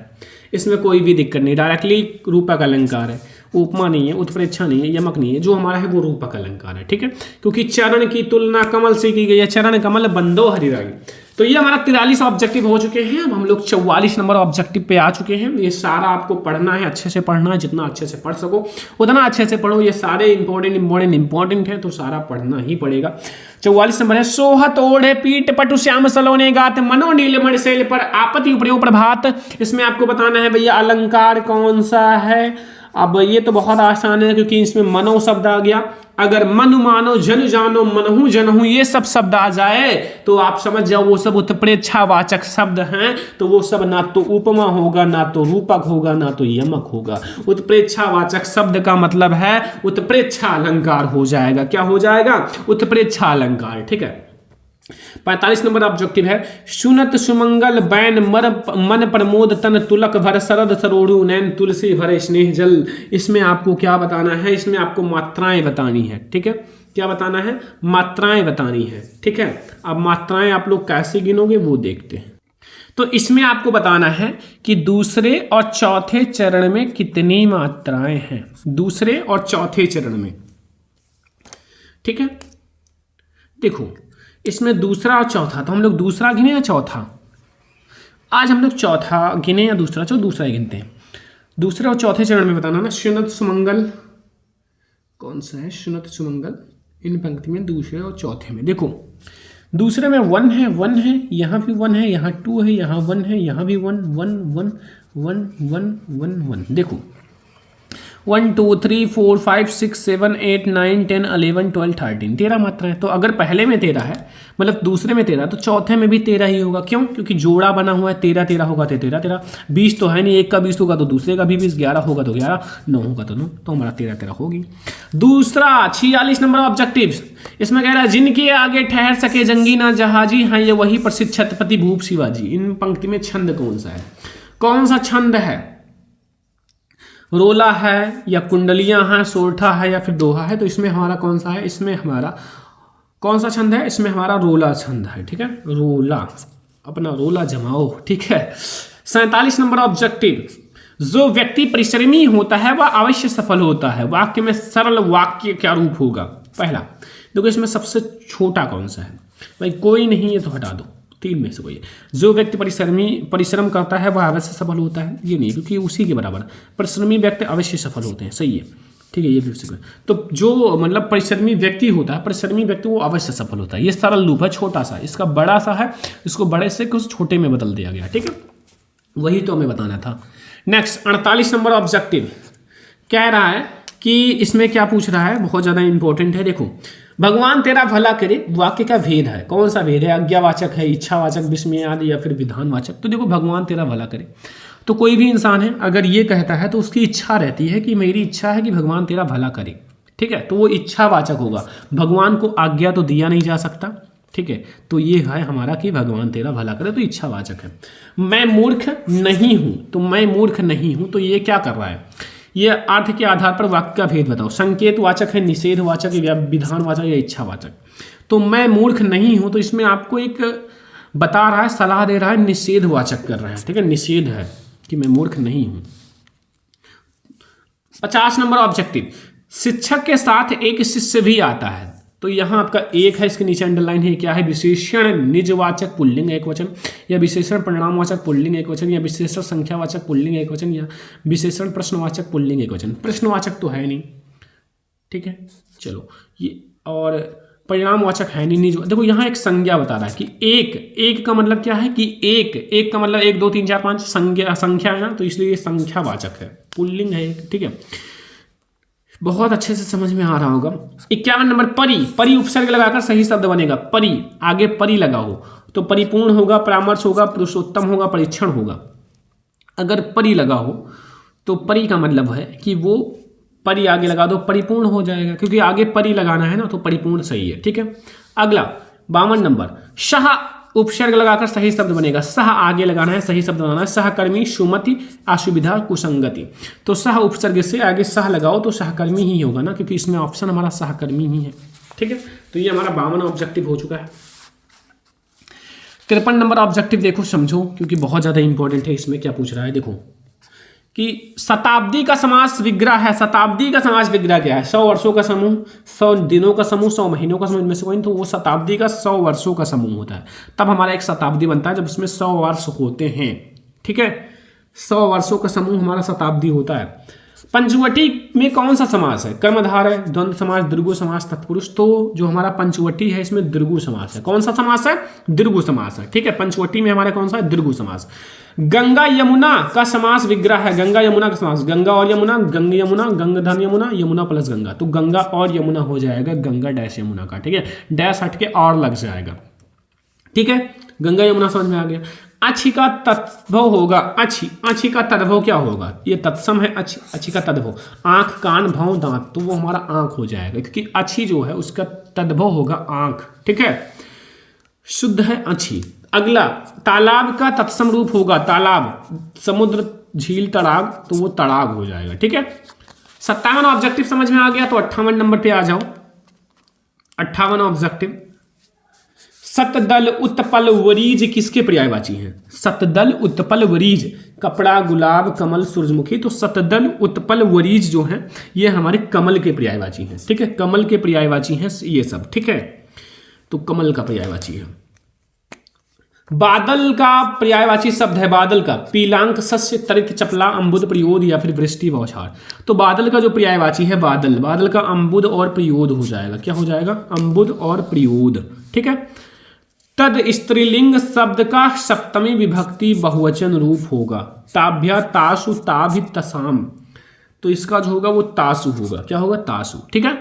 इसमें कोई भी दिक्कत नहीं, डायरेक्टली रूपक अलंकार है, उपमा नहीं है, उत्प्रेक्षा नहीं है, यमक नहीं है, जो हमारा है वो रूपक अलंकार है, ठीक है, क्योंकि चरण की तुलना कमल से की गई है, चरण कमल बंदो हरियाई। तो ये हमारा 43 ऑब्जेक्टिव हो चुके हैं। अब हम लोग 44 नंबर ऑब्जेक्टिव पे आ चुके हैं। ये सारा आपको पढ़ना है, अच्छे से पढ़ना है, जितना अच्छे से पढ़ सको उतना अच्छे से पढ़ो। ये सारे इंपॉर्टेंट है, तो सारा पढ़ना ही पड़ेगा। 44 नंबर है, सोहत ओढ़े पीठ पटु श्याम सलोने गात मनो नीलमणि शैल पर आपति उपरियो प्रभात। इसमें आपको बताना है भैया अलंकार कौन सा है। अब ये तो बहुत आसान है, क्योंकि इसमें मनो शब्द आ गया। अगर मनु मानो जन जानो मनहु जनहु ये सब शब्द आ जाए तो आप समझ जाओ वो सब उत्प्रेक्षावाचक शब्द हैं, तो वो सब ना तो उपमा होगा, ना तो रूपक होगा, ना तो यमक होगा। उत्प्रेक्षावाचक शब्द का मतलब है उत्प्रेक्षा अलंकार हो जाएगा। क्या हो जाएगा? उत्प्रेक्षा अलंकार, ठीक है। 45 नंबर ऑब्जेक्टिव है, सुनत सुमंगल बैन मन प्रमोद तन तुलक भर शरद सरोड़ु नैन तुलसी भरे स्नेह जल। इसमें आपको क्या बताना है? इसमें आपको मात्राएं बतानी है, ठीक है। क्या बताना है? मात्राएं बतानी है, ठीक है। अब मात्राएं आप लोग कैसे गिनोगे वो देखते हैं। तो इसमें आपको बताना है कि दूसरे और चौथे चरण में कितनी मात्राएं हैं, दूसरे और चौथे चरण में, ठीक है। देखो इसमें दूसरा और चौथा, तो हम लोग दूसरा गिने या चौथा? आज हम लोग चौथा गिने या दूसरा? चलो दूसरा ही गिनते हैं। दूसरे और चौथे चरण में बताना ना। सुनत सुमंगल कौन सा है? सुनत सुमंगल इन पंक्ति में दूसरे और चौथे में। देखो दूसरे में 1 है, 1 है, यहाँ भी 1 है, यहाँ 2 है, यहाँ 1 है, यहाँ भी 1 1 1 1 1 1 1। देखो 1 2 3 4 5 6 7 8 9 10 11 12 13 13 मात्राएं। तो अगर पहले में 13 है, मतलब दूसरे में 13, तो चौथे में भी 13 ही होगा। क्यों? क्योंकि जोड़ा बना हुआ है, 13 13 होगा तो 13 13। 20 तो है नहीं, एक का 20 होगा तो दूसरे का भी 20, 11 होगा तो 11, 9 होगा तो 9, तो हमारा 13 13 होगी। दूसरा 46 नंबर ऑब्जेक्टिव, इसमें कह रहा है जिनके आगे ठहर सके जंगी ना जहाजी हैं ये वही प्रसिद्ध छत्रपति भूप शिवाजी। इन पंक्ति में छंद कौन सा है? कौन सा छंद है? रोला है या कुंडलियां हैं, सोरठा है या फिर दोहा है? तो इसमें हमारा कौन सा है? इसमें हमारा कौन सा छंद है? इसमें हमारा रोला छंद है, ठीक है। रोला, अपना रोला जमाओ, ठीक है। 47 नंबर ऑब्जेक्टिव, जो व्यक्ति परिश्रमी होता है वह अवश्य सफल होता है। वाक्य में सरल वाक्य क्या रूप होगा? पहला देखो इसमें सबसे छोटा कौन सा है? भाई कोई नहीं है तो हटा दो, 3 में से कोई है। जो व्यक्ति परिश्रम करता है वह अवश्य सफल होता है, ये नहीं, क्योंकि उसी के बराबर परिश्रमी व्यक्ति अवश्य सफल होते हैं, सही है, ठीक है। ये भी तो जो मतलब परिश्रमी व्यक्ति होता है, परिश्रमी व्यक्ति वो अवश्य सफल होता है। ये सरल रूप है, छोटा सा, इसका बड़ा सा है, इसको बड़े से कुछ छोटे में बदल दिया गया, ठीक है। वही तो हमें बताना था। नेक्स्ट 48 नंबर ऑब्जेक्टिव कह रहा है कि इसमें क्या पूछ रहा है, बहुत ज़्यादा इंपॉर्टेंट है। देखो भगवान तेरा भला करे, वाक्य का भेद है। कौन सा भेद है? आज्ञावाचक है, इच्छावाचक, विस्मयादि या फिर विधानवाचक। तो देखो भगवान तेरा भला करे, तो कोई भी इंसान है अगर ये कहता है तो उसकी इच्छा रहती है कि मेरी इच्छा है कि भगवान तेरा भला करे, ठीक है, तो वो इच्छावाचक होगा। भगवान को आज्ञा तो दिया नहीं जा सकता, ठीक है, तो ये है हमारा कि भगवान तेरा भला करे, तो इच्छावाचक है। मैं मूर्ख नहीं हूं, तो मैं मूर्ख नहीं हूं, तो ये क्या कर रहा है? ये अर्थ के आधार पर वाक्य का भेद बताओ। संकेतवाचक है, निषेधवाचक या विधानवाचक या इच्छावाचक। तो मैं मूर्ख नहीं हूं, तो इसमें आपको एक बता रहा है, सलाह दे रहा है, निषेधवाचक कर रहा है, ठीक है, निषेध है कि मैं मूर्ख नहीं हूं। 50 नंबर ऑब्जेक्टिव, शिक्षक के साथ एक शिष्य भी आता है। तो यहाँ आपका एक है, इसके नीचे अंडरलाइन है, क्या है? विशेषण निजवाचक पुल्लिंग एक वचन, या विशेषण परिणामवाचक पुल्लिंग एक वचन, या विशेषण संख्यावाचक पुल्लिंग एक वचन, या विशेषण प्रश्नवाचक पुल्लिंग एक वचन। प्रश्नवाचक तो है नहीं, ठीक है। चलो ये, और परिणामवाचक है नहीं जो। देखो यहाँ एक संज्ञा बता रहा है कि एक का मतलब क्या है कि एक का मतलब 1 2 3 4 5 संख्या है ना, तो इसलिए ये संख्यावाचक है, पुल्लिंग है एक, ठीक है। बहुत अच्छे से समझ में आ रहा होगा। 51 नंबर, परि उपसर्ग लगाकर सही शब्द बनेगा। परि, आगे परि लगा हो तो परिपूर्ण होगा, परामर्श होगा, पुरुषोत्तम होगा, परीक्षण होगा। अगर परि लगा हो तो परि का मतलब है कि वो परि आगे लगा दो परिपूर्ण हो जाएगा, क्योंकि आगे परि लगाना है ना, तो परिपूर्ण सही है, ठीक है। अगला 52 नंबर, सह उपसर्ग लगाकर सही शब्द बनेगा। सह आगे लगाना है, सही शब्द बनाना है। सहकर्मी, सुमति, असुविधा, कुसंगति। तो सह उपसर्ग से आगे सह लगाओ तो सहकर्मी ही होगा ना, क्योंकि इसमें ऑप्शन हमारा सहकर्मी ही है, ठीक है। तो ये हमारा 52 ऑब्जेक्टिव हो चुका है। 53 नंबर ऑब्जेक्टिव देखो, समझो, क्योंकि बहुत ज्यादा इंपॉर्टेंट है। इसमें क्या पूछ रहा है, देखो कि शताब्दी का समास विग्रह है। शताब्दी का समास विग्रह क्या है? 100 वर्षों का समूह, 100 दिनों का समूह, 100 महीनों का समूह, इनमें से कोई, तो वो शताब्दी का 100 वर्षों का समूह होता है। तब हमारा एक शताब्दी बनता है जब उसमें 100 वर्ष होते हैं, ठीक है। 100 वर्षों का समूह हमारा शताब्दी होता है। पंचवटी में कौन सा समास है? कर्मधार है, द्वंद्व समास, दीर्घु समास, तत्पुरुष। तो जो हमारा पंचवटी है इसमें दीर्घु समास है। कौन सा समास है? दीर्घु समास है, ठीक है। पंचवटी में हमारे कौन सा है? दीर्घु समास। गंगा यमुना का समास विग्रह है। गंगा यमुना का समास, गंगा और यमुना, गंग यमुना, गंगधर यमुना, यमुना प्लस गंगा। तो गंगा और यमुना हो जाएगा गंगा डैश यमुना का, ठीक है। डैश हट के और लग जाएगा, ठीक है। गंगा यमुना समझ में आ गया। अच्छी का तद्भव होगा। अच्छी का तद्भव क्या होगा? ये तत्सम है। अच्छी का तद्भव आंख, कान, भौं, दांत, तो वो हमारा आंख हो जाएगा, क्योंकि अच्छी जो है उसका तद्भव होगा आंख, ठीक है। शुद्ध है अच्छी। अगला तालाब का तत्सम रूप होगा तालाब, समुद्र, झील, तड़ाग, तो वो तड़ाग हो जाएगा, ठीक है। 57 ऑब्जेक्टिव समझ में आ गया। तो 58 नंबर पे आ जाओ। 58 ऑब्जेक्टिव, सतदल, उत्पल, वरीज किसके पर्यायवाची हैं? सतदल, उत्पल, वरीज, कपड़ा, गुलाब, कमल, सूरजमुखी। तो सतदल, उत्पल, वरीज जो हैं ये हमारे कमल के पर्यायवाची हैं, ठीक है। कमल के पर्यायवाची हैं ये सब, ठीक है। तो कमल का पर्यायवाची है। बादल का पर्यायवाची शब्द है, बादल का पीलांक, सस्य, तरित, चपला, अम्बुद, प्रयोद या फिर वृष्टि, बौछार। तो बादल का जो पर्यायवाची है बादल, बादल का अम्बुद और प्रयोद हो जाएगा। क्या हो जाएगा? अम्बुद और प्रयोद, ठीक है। तद स्त्रीलिंग शब्द का सप्तमी विभक्ति बहुवचन रूप होगा। ताभ्या, तासु, ताभि, तसाम। तो इसका जो होगा वो तासु होगा। क्या होगा? तासु, ठीक है।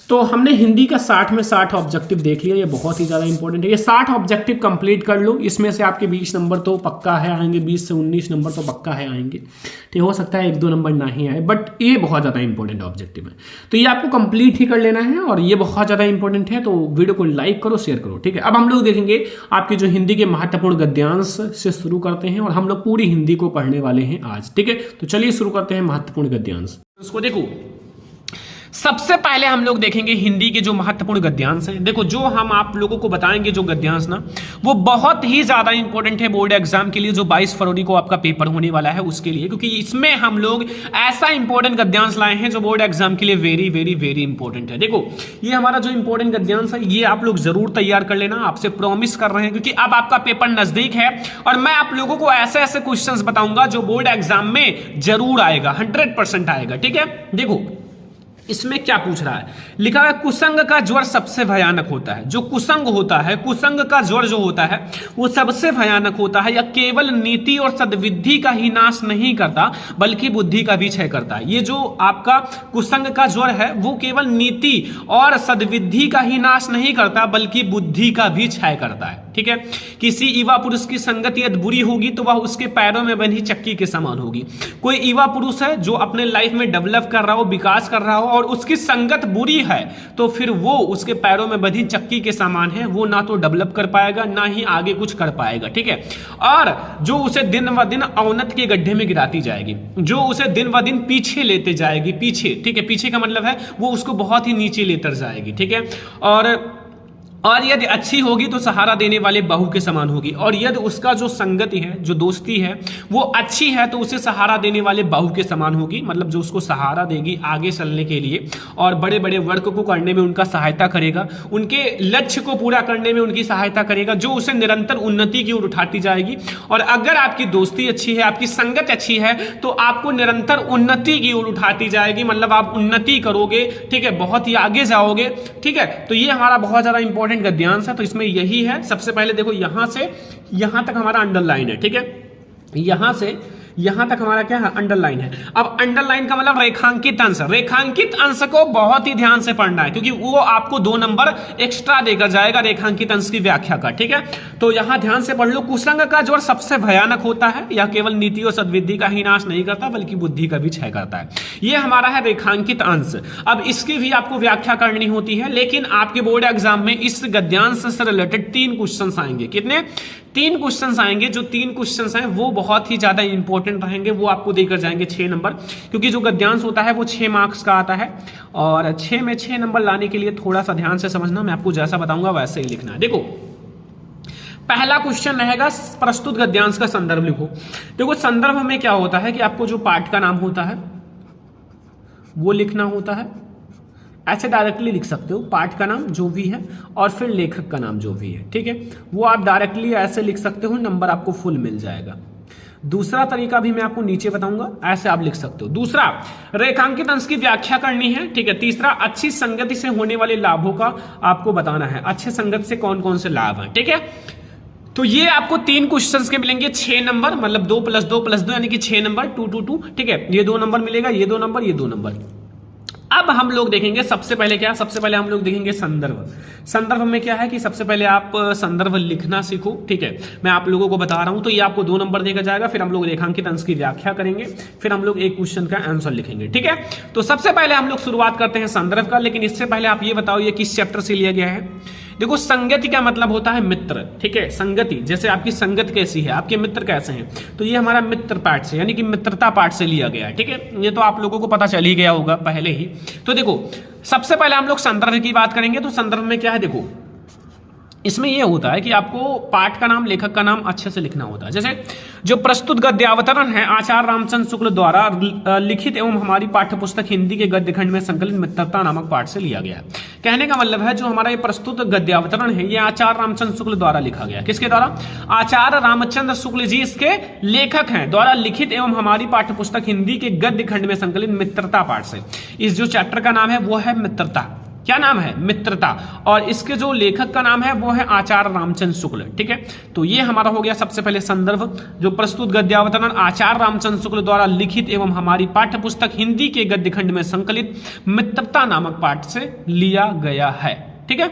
तो हमने हिंदी का 60 में 60 ऑब्जेक्टिव देख लिया। ये बहुत ही ज़्यादा इंपॉर्टेंट है। ये 60 ऑब्जेक्टिव कंप्लीट कर लो। इसमें से आपके 20 नंबर तो पक्का है आएंगे, 20 से 19 नंबर तो पक्का है आएंगे। तो हो सकता है 1-2 नंबर ना ही आए, बट ये बहुत ज़्यादा इंपॉर्टेंट ऑब्जेक्टिव है। तो ये आपको कंप्लीट ही कर लेना है और ये बहुत ज़्यादा इंपॉर्टेंट है। तो वीडियो को लाइक करो, शेयर करो, ठीक है। अब हम लोग देखेंगे आपके जो हिंदी के महत्वपूर्ण गद्यांश से शुरू करते हैं, और हम लोग पूरी हिंदी को पढ़ने वाले हैं आज, ठीक है। तो चलिए शुरू करते हैं महत्वपूर्ण गद्यांश। उसको देखो, सबसे पहले हम लोग देखेंगे हिंदी के जो महत्वपूर्ण गद्यांश हैं। देखो, जो हम आप लोगों को बताएंगे जो गद्यांश ना, वो बहुत ही ज्यादा इंपॉर्टेंट है बोर्ड एग्जाम के लिए, जो 22 फरवरी को आपका पेपर होने वाला है उसके लिए, क्योंकि इसमें हम लोग ऐसा इंपॉर्टेंट गद्यांश लाए हैं जो बोर्ड एग्जाम के लिए वेरी वेरी वेरी इंपॉर्टेंट है। देखो, ये हमारा जो इंपॉर्टेंट गद्यांश है ये आप लोग जरूर तैयार कर लेना, आपसे प्रॉमिस कर रहे हैं, क्योंकि अब आपका पेपर नजदीक है और मैं आप लोगों को ऐसे ऐसे क्वेश्चंस बताऊंगा जो बोर्ड एग्जाम में जरूर आएगा, 100% आएगा, ठीक है। देखो, इसमें क्या पूछ रहा है? लिखा है कुसंग का ज्वर सबसे भयानक होता है। जो कुसंग होता है, कुसंग का ज्वर जो होता है वो सबसे भयानक होता है। यह केवल नीति और सद्विधि का ही नाश नहीं करता बल्कि बुद्धि का भी क्षय करता है। ये जो आपका कुसंग का ज्वर है वो केवल नीति और सद्विधि का ही नाश नहीं करता बल्कि बुद्धि का भी क्षय करता है, ठीक है। किसी युवा पुरुष की संगत यदि बुरी होगी तो वह उसके पैरों में बंधी चक्की के समान होगी। कोई युवा पुरुष है जो अपने लाइफ में डेवलप कर रहा हो, विकास कर रहा हो, और उसकी संगत बुरी है तो फिर वो उसके पैरों में बंधी चक्की के समान है। वो ना तो डेवलप कर पाएगा ना ही आगे कुछ कर पाएगा, ठीक है। और जो उसे दिन व दिन अवनति के गड्ढे में गिराती जाएगी, जो उसे दिन व दिन पीछे लेते जाएगी, पीछे, ठीक है। पीछे का मतलब है वो उसको बहुत ही नीचे लेकर जाएगी, ठीक है। और और यदि अच्छी होगी तो सहारा देने वाले बहू के समान होगी, और यदि उसका जो संगति है, जो दोस्ती है वो अच्छी है तो उसे सहारा देने वाले बहू के समान होगी, मतलब जो उसको सहारा देगी आगे चलने के लिए और बड़े बड़े वर्क को करने में उनका सहायता करेगा, उनके लक्ष्य को पूरा करने में उनकी सहायता करेगा, जो उसे निरंतर उन्नति की ओर उठाती जाएगी। और अगर आपकी दोस्ती अच्छी है, आपकी संगत अच्छी है तो आपको निरंतर उन्नति की ओर उठाती जाएगी, मतलब आप उन्नति करोगे, ठीक है, बहुत ही आगे जाओगे, ठीक है। तो ये हमारा बहुत ज्यादा इंपॉर्टेंट गद्यांश है। तो इसमें यही है, सबसे पहले देखो यहां से यहां तक हमारा अंडरलाइन है, ठीक है, यहां से यहां तक हमारा क्या है, अंडरलाइन है। अब अंडरलाइन का मतलब रेखांकित अंश, रेखांकित अंश को बहुत ही ध्यान से पढ़ना है क्योंकि वो आपको 2 नंबर एक्स्ट्रा देकर जाएगा रेखांकित अंश की व्याख्या का, ठीक है। तो यहां ध्यान से पढ़ लो, कुसंग का जोड़ सबसे भयानक होता है, यह केवल नीति और सद्बुद्धि का ही नाश नहीं करता बल्कि बुद्धि का भी क्षय करता है। ये हमारा है रेखांकित अंश। अब इसकी भी आपको व्याख्या करनी होती है, लेकिन आपके बोर्ड एग्जाम में इस गद्यांश से रिलेटेड 3 क्वेश्चन आएंगे। कितने? 3 क्वेश्चन आएंगे। जो 3 क्वेश्चन हैं वो बहुत ही ज्यादा इंपॉर्टेंट रहेंगे, वो आपको देकर जाएंगे 6 नंबर, क्योंकि जो गद्यांश होता है वो 6 मार्क्स का आता है और 6 में 6 नंबर लाने के लिए थोड़ा सा ध्यान से समझना, मैं आपको जैसा बताऊंगा वैसे ही लिखना है। देखो पहला क्वेश्चन रहेगा, प्रस्तुत गद्यांश का संदर्भ लिखो। देखो संदर्भ में क्या होता है कि आपको जो पाठ का नाम होता है वो लिखना होता है, ऐसे डायरेक्टली लिख सकते हो, पाठ का नाम जो भी है और फिर लेखक का नाम जो भी है, ठीक है, वो आप डायरेक्टली ऐसे लिख सकते हो, नंबर आपको फुल मिल जाएगा। दूसरा तरीका भी मैं आपको नीचे बताऊंगा, ऐसे आप लिख सकते हो। दूसरा, रेखांकित अंश की व्याख्या करनी है, ठीक है। तीसरा, अच्छी संगति से होने वाले लाभों का आपको बताना है, अच्छे संगत से कौन कौन से लाभ हैं, ठीक है। तो ये आपको 3 क्वेश्चंस के मिलेंगे 6 नंबर, मतलब 2 + 2 + 2 यानी कि 6 नंबर, 2 2 2, ठीक है। ये 2 नंबर मिलेगा, ये 2 नंबर, ये 2 नंबर। अब हम लोग देखेंगे सबसे पहले क्या, सबसे पहले हम लोग देखेंगे संदर्भ। संदर्भ में क्या है कि सबसे पहले आप संदर्भ लिखना सीखो, ठीक है। मैं आप लोगों को बता रहा हूं, तो ये आपको 2 नंबर देकर जाएगा, फिर हम लोग रेखांकित अंश की व्याख्या करेंगे, फिर हम लोग एक क्वेश्चन का आंसर लिखेंगे, ठीक है। तो सबसे पहले हम लोग शुरुआत करते हैं संदर्भ का, लेकिन इससे पहले आप ये बताओ ये किस चैप्टर से लिया गया है। देखो संगति का मतलब होता है मित्र, ठीक है। संगति, जैसे आपकी संगत कैसी है, आपके मित्र कैसे हैं, तो ये हमारा मित्र पाठ से यानी कि मित्रता पाठ से लिया गया है, ठीक है। ये तो आप लोगों को पता चल ही गया होगा पहले ही। तो देखो सबसे पहले हम लोग संदर्भ की बात करेंगे। तो संदर्भ में क्या है, देखो इसमें यह होता है कि आपको पाठ का नाम, लेखक का नाम अच्छे से लिखना होता है। जैसे जो प्रस्तुत गद्यावतरण है आचार्य रामचंद्र शुक्ल द्वारा लिखित एवं हमारी पाठ्यपुस्तक हिंदी के गद्य खंड में संकलित मित्रता नामक पाठ से लिया गया है। कहने का मतलब है जो हमारा ये प्रस्तुत गद्यावतरण है ये आचार्य रामचंद्र शुक्ल द्वारा लिखा गया। किसके द्वारा? आचार्य रामचंद्र शुक्ल जी इसके लेखक हैं, द्वारा लिखित एवं हमारी पाठ्यपुस्तक हिंदी के गद्य खंड में संकलित मित्रता पाठ से। इस जो चैप्टर का नाम है वो है मित्रता। क्या नाम है? मित्रता। और इसके जो लेखक का नाम है वो है आचार्य रामचंद्र शुक्ल, ठीक है। तो ये हमारा हो गया सबसे पहले संदर्भ। जो प्रस्तुत गद्यावतरण आचार्य रामचंद्र शुक्ल द्वारा लिखित एवं हमारी पाठ्यपुस्तक हिंदी के गद्य खंड में संकलित मित्रता नामक पाठ से लिया गया है, ठीक है।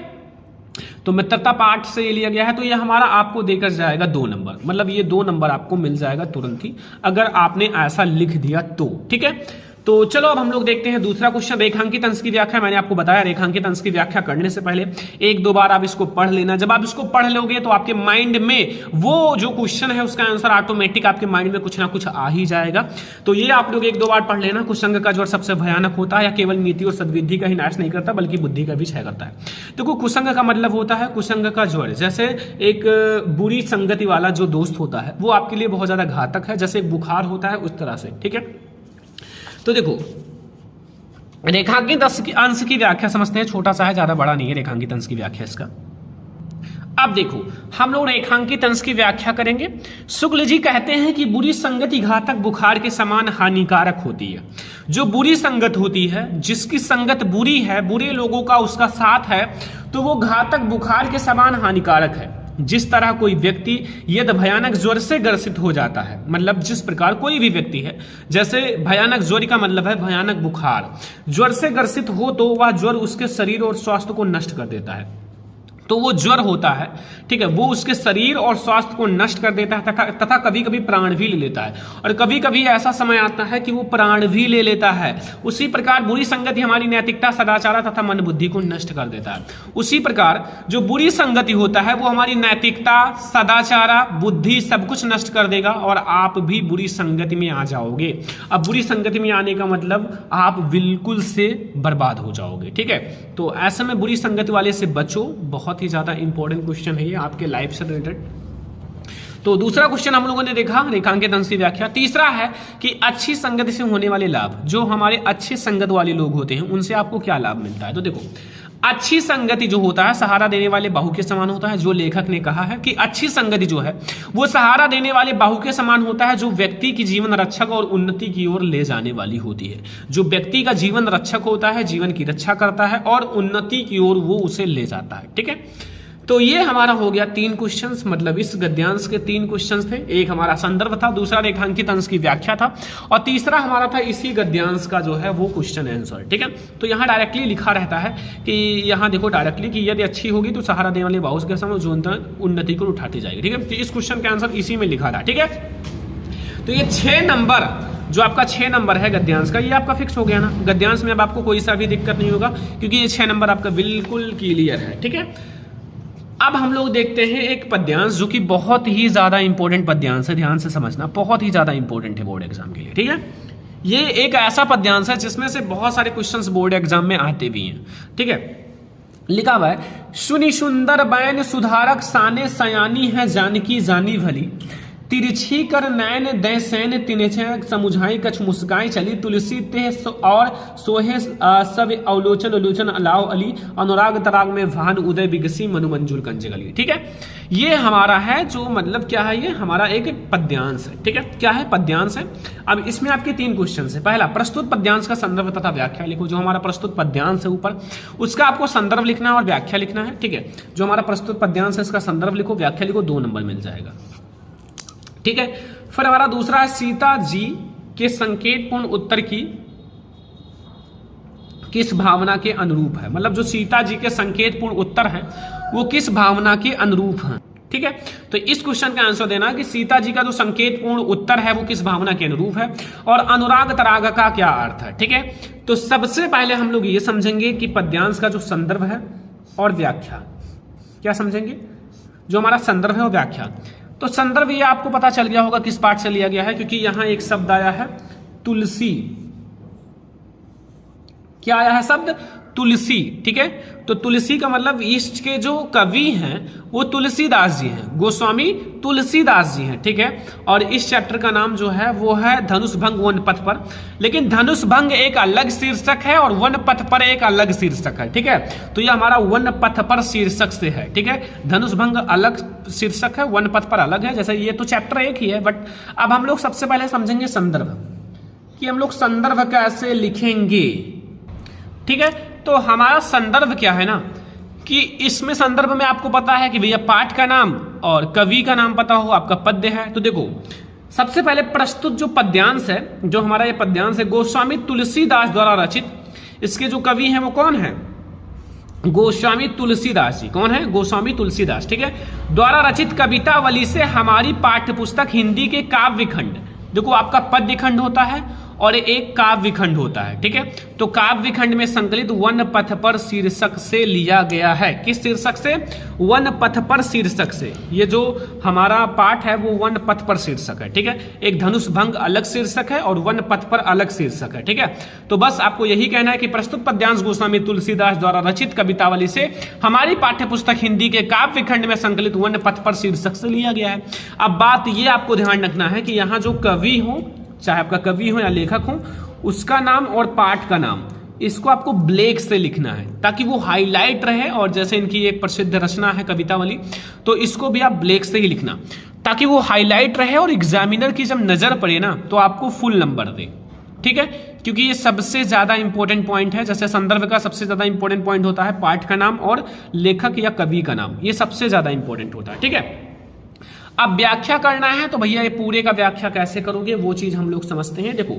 तो मित्रता पाठ से ये लिया गया है, तो ये हमारा आपको देकर जाएगा 2 नंबर, मतलब ये 2 नंबर आपको मिल जाएगा तुरंत ही अगर आपने ऐसा लिख दिया तो, ठीक है। तो चलो अब हम लोग देखते हैं दूसरा क्वेश्चन, रेखांकित अंश की व्याख्या। मैंने आपको बताया रेखांकित अंश की व्याख्या करने से पहले 1-2 बार आप इसको पढ़ लेना। जब आप इसको पढ़ लोगे तो आपके माइंड में वो जो क्वेश्चन है उसका आंसर ऑटोमेटिक आपके माइंड में कुछ ना कुछ आ ही जाएगा। तो ये आप लोग 1-2 बार पढ़ लेना। कुसंग का जोड़ सबसे भयानक होता है, या केवल नीति और सद्बुद्धि का ही नाश नहीं करता बल्कि बुद्धि का भी क्षय करता है। देखो कुसंग का मतलब होता है, कुसंग का जोड़ जैसे एक बुरी संगति वाला जो दोस्त होता है वो आपके लिए बहुत ज्यादा घातक है, जैसे बुखार होता है उस तरह से, ठीक है। तो देखो रेखांकित अंश की व्याख्या समझते हैं, छोटा सा है, ज्यादा बड़ा नहीं है रेखांकित अंश की व्याख्या इसका। अब देखो हम लोग रेखांकित अंश की व्याख्या करेंगे। शुक्ल जी कहते हैं कि बुरी संगति घातक बुखार के समान हानिकारक होती है। जो बुरी संगत होती है, जिसकी संगत बुरी है, बुरे लोगों का उसका साथ है, तो वो घातक बुखार के समान हानिकारक है। जिस तरह कोई व्यक्ति यदि भयानक ज्वर से ग्रसित हो जाता है, मतलब जिस प्रकार कोई भी व्यक्ति है, जैसे भयानक ज्वर का मतलब है भयानक बुखार, ज्वर से ग्रसित हो तो वह ज्वर उसके शरीर और स्वास्थ्य को नष्ट कर देता है। तो वो ज्वर होता है, ठीक है, वो उसके शरीर और स्वास्थ्य को नष्ट कर देता है तथा कभी कभी प्राण भी ले लेता है। और कभी कभी ऐसा समय आता है कि वो प्राण भी ले लेता है। उसी प्रकार बुरी संगति हमारी नैतिकता, सदाचार तथा मन बुद्धि को नष्ट कर देता है। उसी प्रकार जो बुरी संगति होता है वो हमारी नैतिकता, सदाचार, बुद्धि सब कुछ नष्ट कर देगा और आप भी बुरी संगति में आ जाओगे। अब बुरी संगति में आने का मतलब आप बिल्कुल से बर्बाद हो जाओगे, ठीक है। तो ऐसे में बुरी संगति वाले से बचो, बहुत बहुत ही ज़्यादा इंपॉर्टेंट क्वेश्चन है ये आपके लाइफ से रिलेटेड। तो दूसरा क्वेश्चन हम लोगों ने देखा रेखांकित अंश की व्याख्या। तीसरा है कि अच्छी संगत से होने वाले लाभ, जो हमारे अच्छी संगत वाले लोग होते हैं उनसे आपको क्या लाभ मिलता है। तो देखो, अच्छी संगति जो होता है सहारा देने वाले बाहु के समान होता है। जो लेखक ने कहा है कि अच्छी संगति जो है वो सहारा देने वाले बाहु के समान होता है, जो व्यक्ति की जीवन रक्षक और उन्नति की ओर ले जाने वाली होती है। जो व्यक्ति का जीवन रक्षक होता है, जीवन की रक्षा करता है और उन्नति की ओर वो उसे ले जाता है। ठीक है, तो ये हमारा हो गया 3 क्वेश्चंस, मतलब इस गद्यांश के 3 क्वेश्चंस थे। एक हमारा संदर्भ था, दूसरा रेखांकित अंश की व्याख्या था और तीसरा हमारा था इसी गद्यांश का जो है वो क्वेश्चन आंसर। ठीक है, तो यहाँ डायरेक्टली लिखा रहता है कि यहाँ देखो डायरेक्टली कि यदि अच्छी होगी तो सहारा देने वाले बाहु के समय जो उन्नति को उठाती जाएगी। ठीक है, तो इस क्वेश्चन का आंसर इसी में लिखा था। ठीक है, तो ये 6 नंबर जो आपका 6 नंबर है गद्यांश का, ये आपका फिक्स हो गया ना। गद्यांश में अब आपको कोई सा भी दिक्कत नहीं होगा क्योंकि ये 6 नंबर आपका बिल्कुल क्लियर है। ठीक है, अब हम लोग देखते हैं एक पद्यांश जो कि बहुत ही ज्यादा इंपॉर्टेंट पद्यांश है, ध्यान से समझना, बहुत ही ज्यादा इंपॉर्टेंट है बोर्ड एग्जाम के लिए। ठीक है, ये एक ऐसा पद्यांश है जिसमें से बहुत सारे क्वेश्चंस बोर्ड एग्जाम में आते भी हैं। ठीक है, लिखा हुआ है, सुनी सुंदर बैन सुधारक साने सयानी है जानकी जानी भली, तिरछी कर नैन दय सैन तिनछे समुझाई कछ मुस्काई चली, तुलसी तेह और सोहे सब अवलोचन अलोचन अलाव अली, अनुराग तराग में भान उदय बिगसी मनु मंजुल कंज गली। ठीक है, ये हमारा है जो मतलब क्या है, ये हमारा एक पद्यांश है। ठीक है, क्या है, पद्यांश है। अब इसमें आपके 3 क्वेश्चन है। पहला, प्रस्तुत पद्यांश का संदर्भ तथा व्याख्या लिखो। जो हमारा प्रस्तुत पद्यांश है ऊपर, उसका आपको संदर्भ लिखना है और व्याख्या लिखना है। ठीक है, जो हमारा प्रस्तुत पद्यांश है इसका संदर्भ लिखो, व्याख्या लिखो, 2 नंबर मिल जाएगा। ठीक है, फिर हमारा दूसरा है सीता जी के संकेतपूर्ण उत्तर की किस भावना के अनुरूप है। मतलब जो सीता जी के संकेतपूर्ण उत्तर है वो किस भावना के अनुरूप है। ठीक है, तो इस क्वेश्चन का आंसर देना कि सीता जी का जो संकेतपूर्ण उत्तर है वो किस भावना के अनुरूप है और अनुराग तराग का क्या अर्थ है। ठीक है, तो सबसे पहले हम लोग ये समझेंगे कि पद्यांश का जो संदर्भ है और व्याख्या, क्या समझेंगे, जो हमारा संदर्भ है और व्याख्या। तो संदर्भ ये आपको पता चल गया होगा किस पाठ से लिया गया है, क्योंकि यहां एक शब्द आया है तुलसी। क्या आया है शब्द, तुलसी। ठीक है, तो तुलसी का मतलब इसके जो कवि हैं वो तुलसीदास जी हैं, गोस्वामी तुलसीदास जी हैं। ठीक है, और इस चैप्टर का नाम जो है वो है धनुष भंग वन पथ पर। लेकिन धनुष भंग एक अलग शीर्षक है और वन पथ पर एक अलग शीर्षक है। ठीक है, तो ये हमारा वन पथ पर शीर्षक से है। ठीक है, धनुष भंग अलग शीर्षक है, वन पथ पर अलग है। जैसे ये तो चैप्टर एक ही है, बट अब हम लोग सबसे पहले समझेंगे संदर्भ, कि हम लोग संदर्भ कैसे लिखेंगे। ठीक है, तो हमारा संदर्भ क्या है ना, कि इसमें संदर्भ में आपको पता है कि भैया पाठ का नाम और कवि का नाम पता हो, आपका पद्य है। तो देखो सबसे पहले प्रस्तुत जो पद्यांश है, जो हमारा ये पद्यांश है गोस्वामी तुलसीदास द्वारा रचित, इसके जो कवि हैं वो कौन है, गोस्वामी तुलसीदास जी। कौन है, गोस्वामी तुलसीदास। ठीक है, द्वारा रचित कवितावली से हमारी पाठ्य पुस्तक हिंदी के काव्य खंड, देखो आपका पद्य खंड होता है और एक काव्य खंड होता है। ठीक है, तो काव्य खंड में संकलित वन पथ पर शीर्षक से लिया गया है। किस शीर्षक से, वन पथ पर शीर्षक से। ये जो हमारा पाठ है वो वन पथ पर शीर्षक है। ठीक है, एक धनुष भंग अलग शीर्षक है और वन पथ पर अलग शीर्षक है। ठीक है, तो बस आपको यही कहना है कि प्रस्तुत पद्यांश गोस्वामी तुलसीदास द्वारा रचित कवितावली से हमारी पाठ्य पुस्तक हिंदी के काव्य खंड में संकलित वन पथ पर शीर्षक से लिया गया है। अब बात ये आपको ध्यान रखना है कि यहाँ जो कवि हो, चाहे आपका कवि हो या लेखक हो, उसका नाम और पाठ का नाम, इसको आपको ब्लैक से लिखना है ताकि वो हाईलाइट रहे। और जैसे इनकी एक प्रसिद्ध रचना है कवितावली, तो इसको भी आप ब्लैक से ही लिखना ताकि वो हाईलाइट रहे और एग्जामिनर की जब नजर पड़े ना तो आपको फुल नंबर दे। ठीक है, क्योंकि ये सबसे ज्यादा इंपॉर्टेंट पॉइंट है। जैसे संदर्भ का सबसे ज्यादा इंपॉर्टेंट पॉइंट होता है पाठ का नाम और लेखक या कवि का नाम, ये सबसे ज्यादा इंपॉर्टेंट होता है। ठीक है, अब व्याख्या करना है तो भैया ये पूरे का व्याख्या कैसे करोगे वो चीज हम लोग समझते हैं। देखो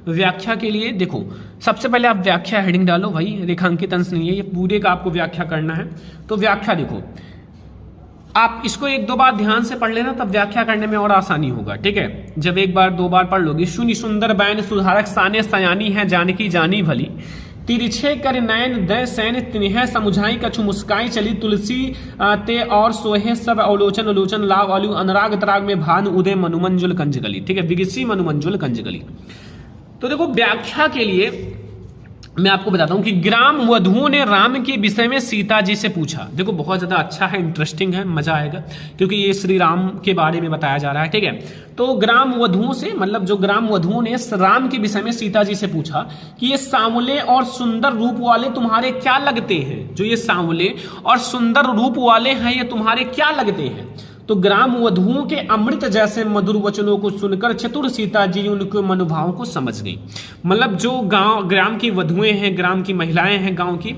व्याख्या के लिए देखो सबसे पहले आप व्याख्या हेडिंग डालो भाई, रेखांकित अंश नहीं है, ये पूरे का आपको व्याख्या करना है। तो व्याख्या देखो, आप इसको 1-2 बार ध्यान से पढ़ लेना, तब व्याख्या करने में और आसानी होगा। ठीक है, जब 1 बार 2 बार पढ़ लोगे। सुनी सुंदर बैन सुधारक साने सयानी है जानकी जानी भली, तिरछे कर नयन दय सैन तिन्ह समुझाई कछु मुस्काई चली, तुलसी ते और सोहे सब अवलोचन अलोचन लाव अलू, अनुराग तराग में भान उदय मनुमंजुल कंज गली। ठीक है, विगिसी मनुमंजुल कंज गली। तो देखो व्याख्या के लिए मैं आपको बताता हूं कि ग्राम वधुओं ने राम के विषय में सीता जी से पूछा। देखो बहुत ज्यादा अच्छा है, इंटरेस्टिंग है, मजा आएगा क्योंकि ये श्री राम के बारे में बताया जा रहा है। ठीक है, तो ग्राम वधुओं से मतलब जो ग्राम वधुओं ने राम के विषय में सीता जी से पूछा कि ये सांवले और सुंदर रूप वाले तुम्हारे क्या लगते हैं, जो ये सांवले और सुंदर रूप वाले हैं ये तुम्हारे क्या लगते हैं। तो ग्राम वधुओं के अमृत जैसे मधुर वचनों को सुनकर चतुर सीता जी उनके मनोभाव को समझ गई। मतलब जो ग्राम की वधुएं हैं, ग्राम की महिलाएं हैं गांव की,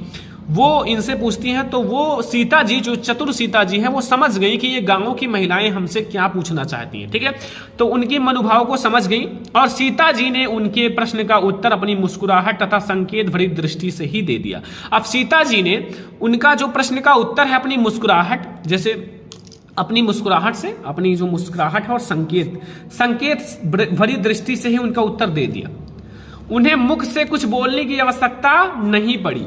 वो इनसे पूछती हैं तो वो सीता जी, जो चतुर सीता जी हैं, वो समझ गई कि ये गांव की महिलाएं हमसे क्या पूछना चाहती हैं। ठीक है, तो उनके मनोभाव को समझ गई और सीता जी ने उनके प्रश्न का उत्तर अपनी मुस्कुराहट तथा संकेत भरी दृष्टि से ही दे दिया। अब सीता जी ने उनका जो प्रश्न का उत्तर है अपनी मुस्कुराहट, जैसे अपनी मुस्कुराहट से, अपनी जो मुस्कुराहट है और संकेत भरी दृष्टि से ही उनका उत्तर दे दिया। उन्हें मुख से कुछ बोलने की आवश्यकता नहीं पड़ी।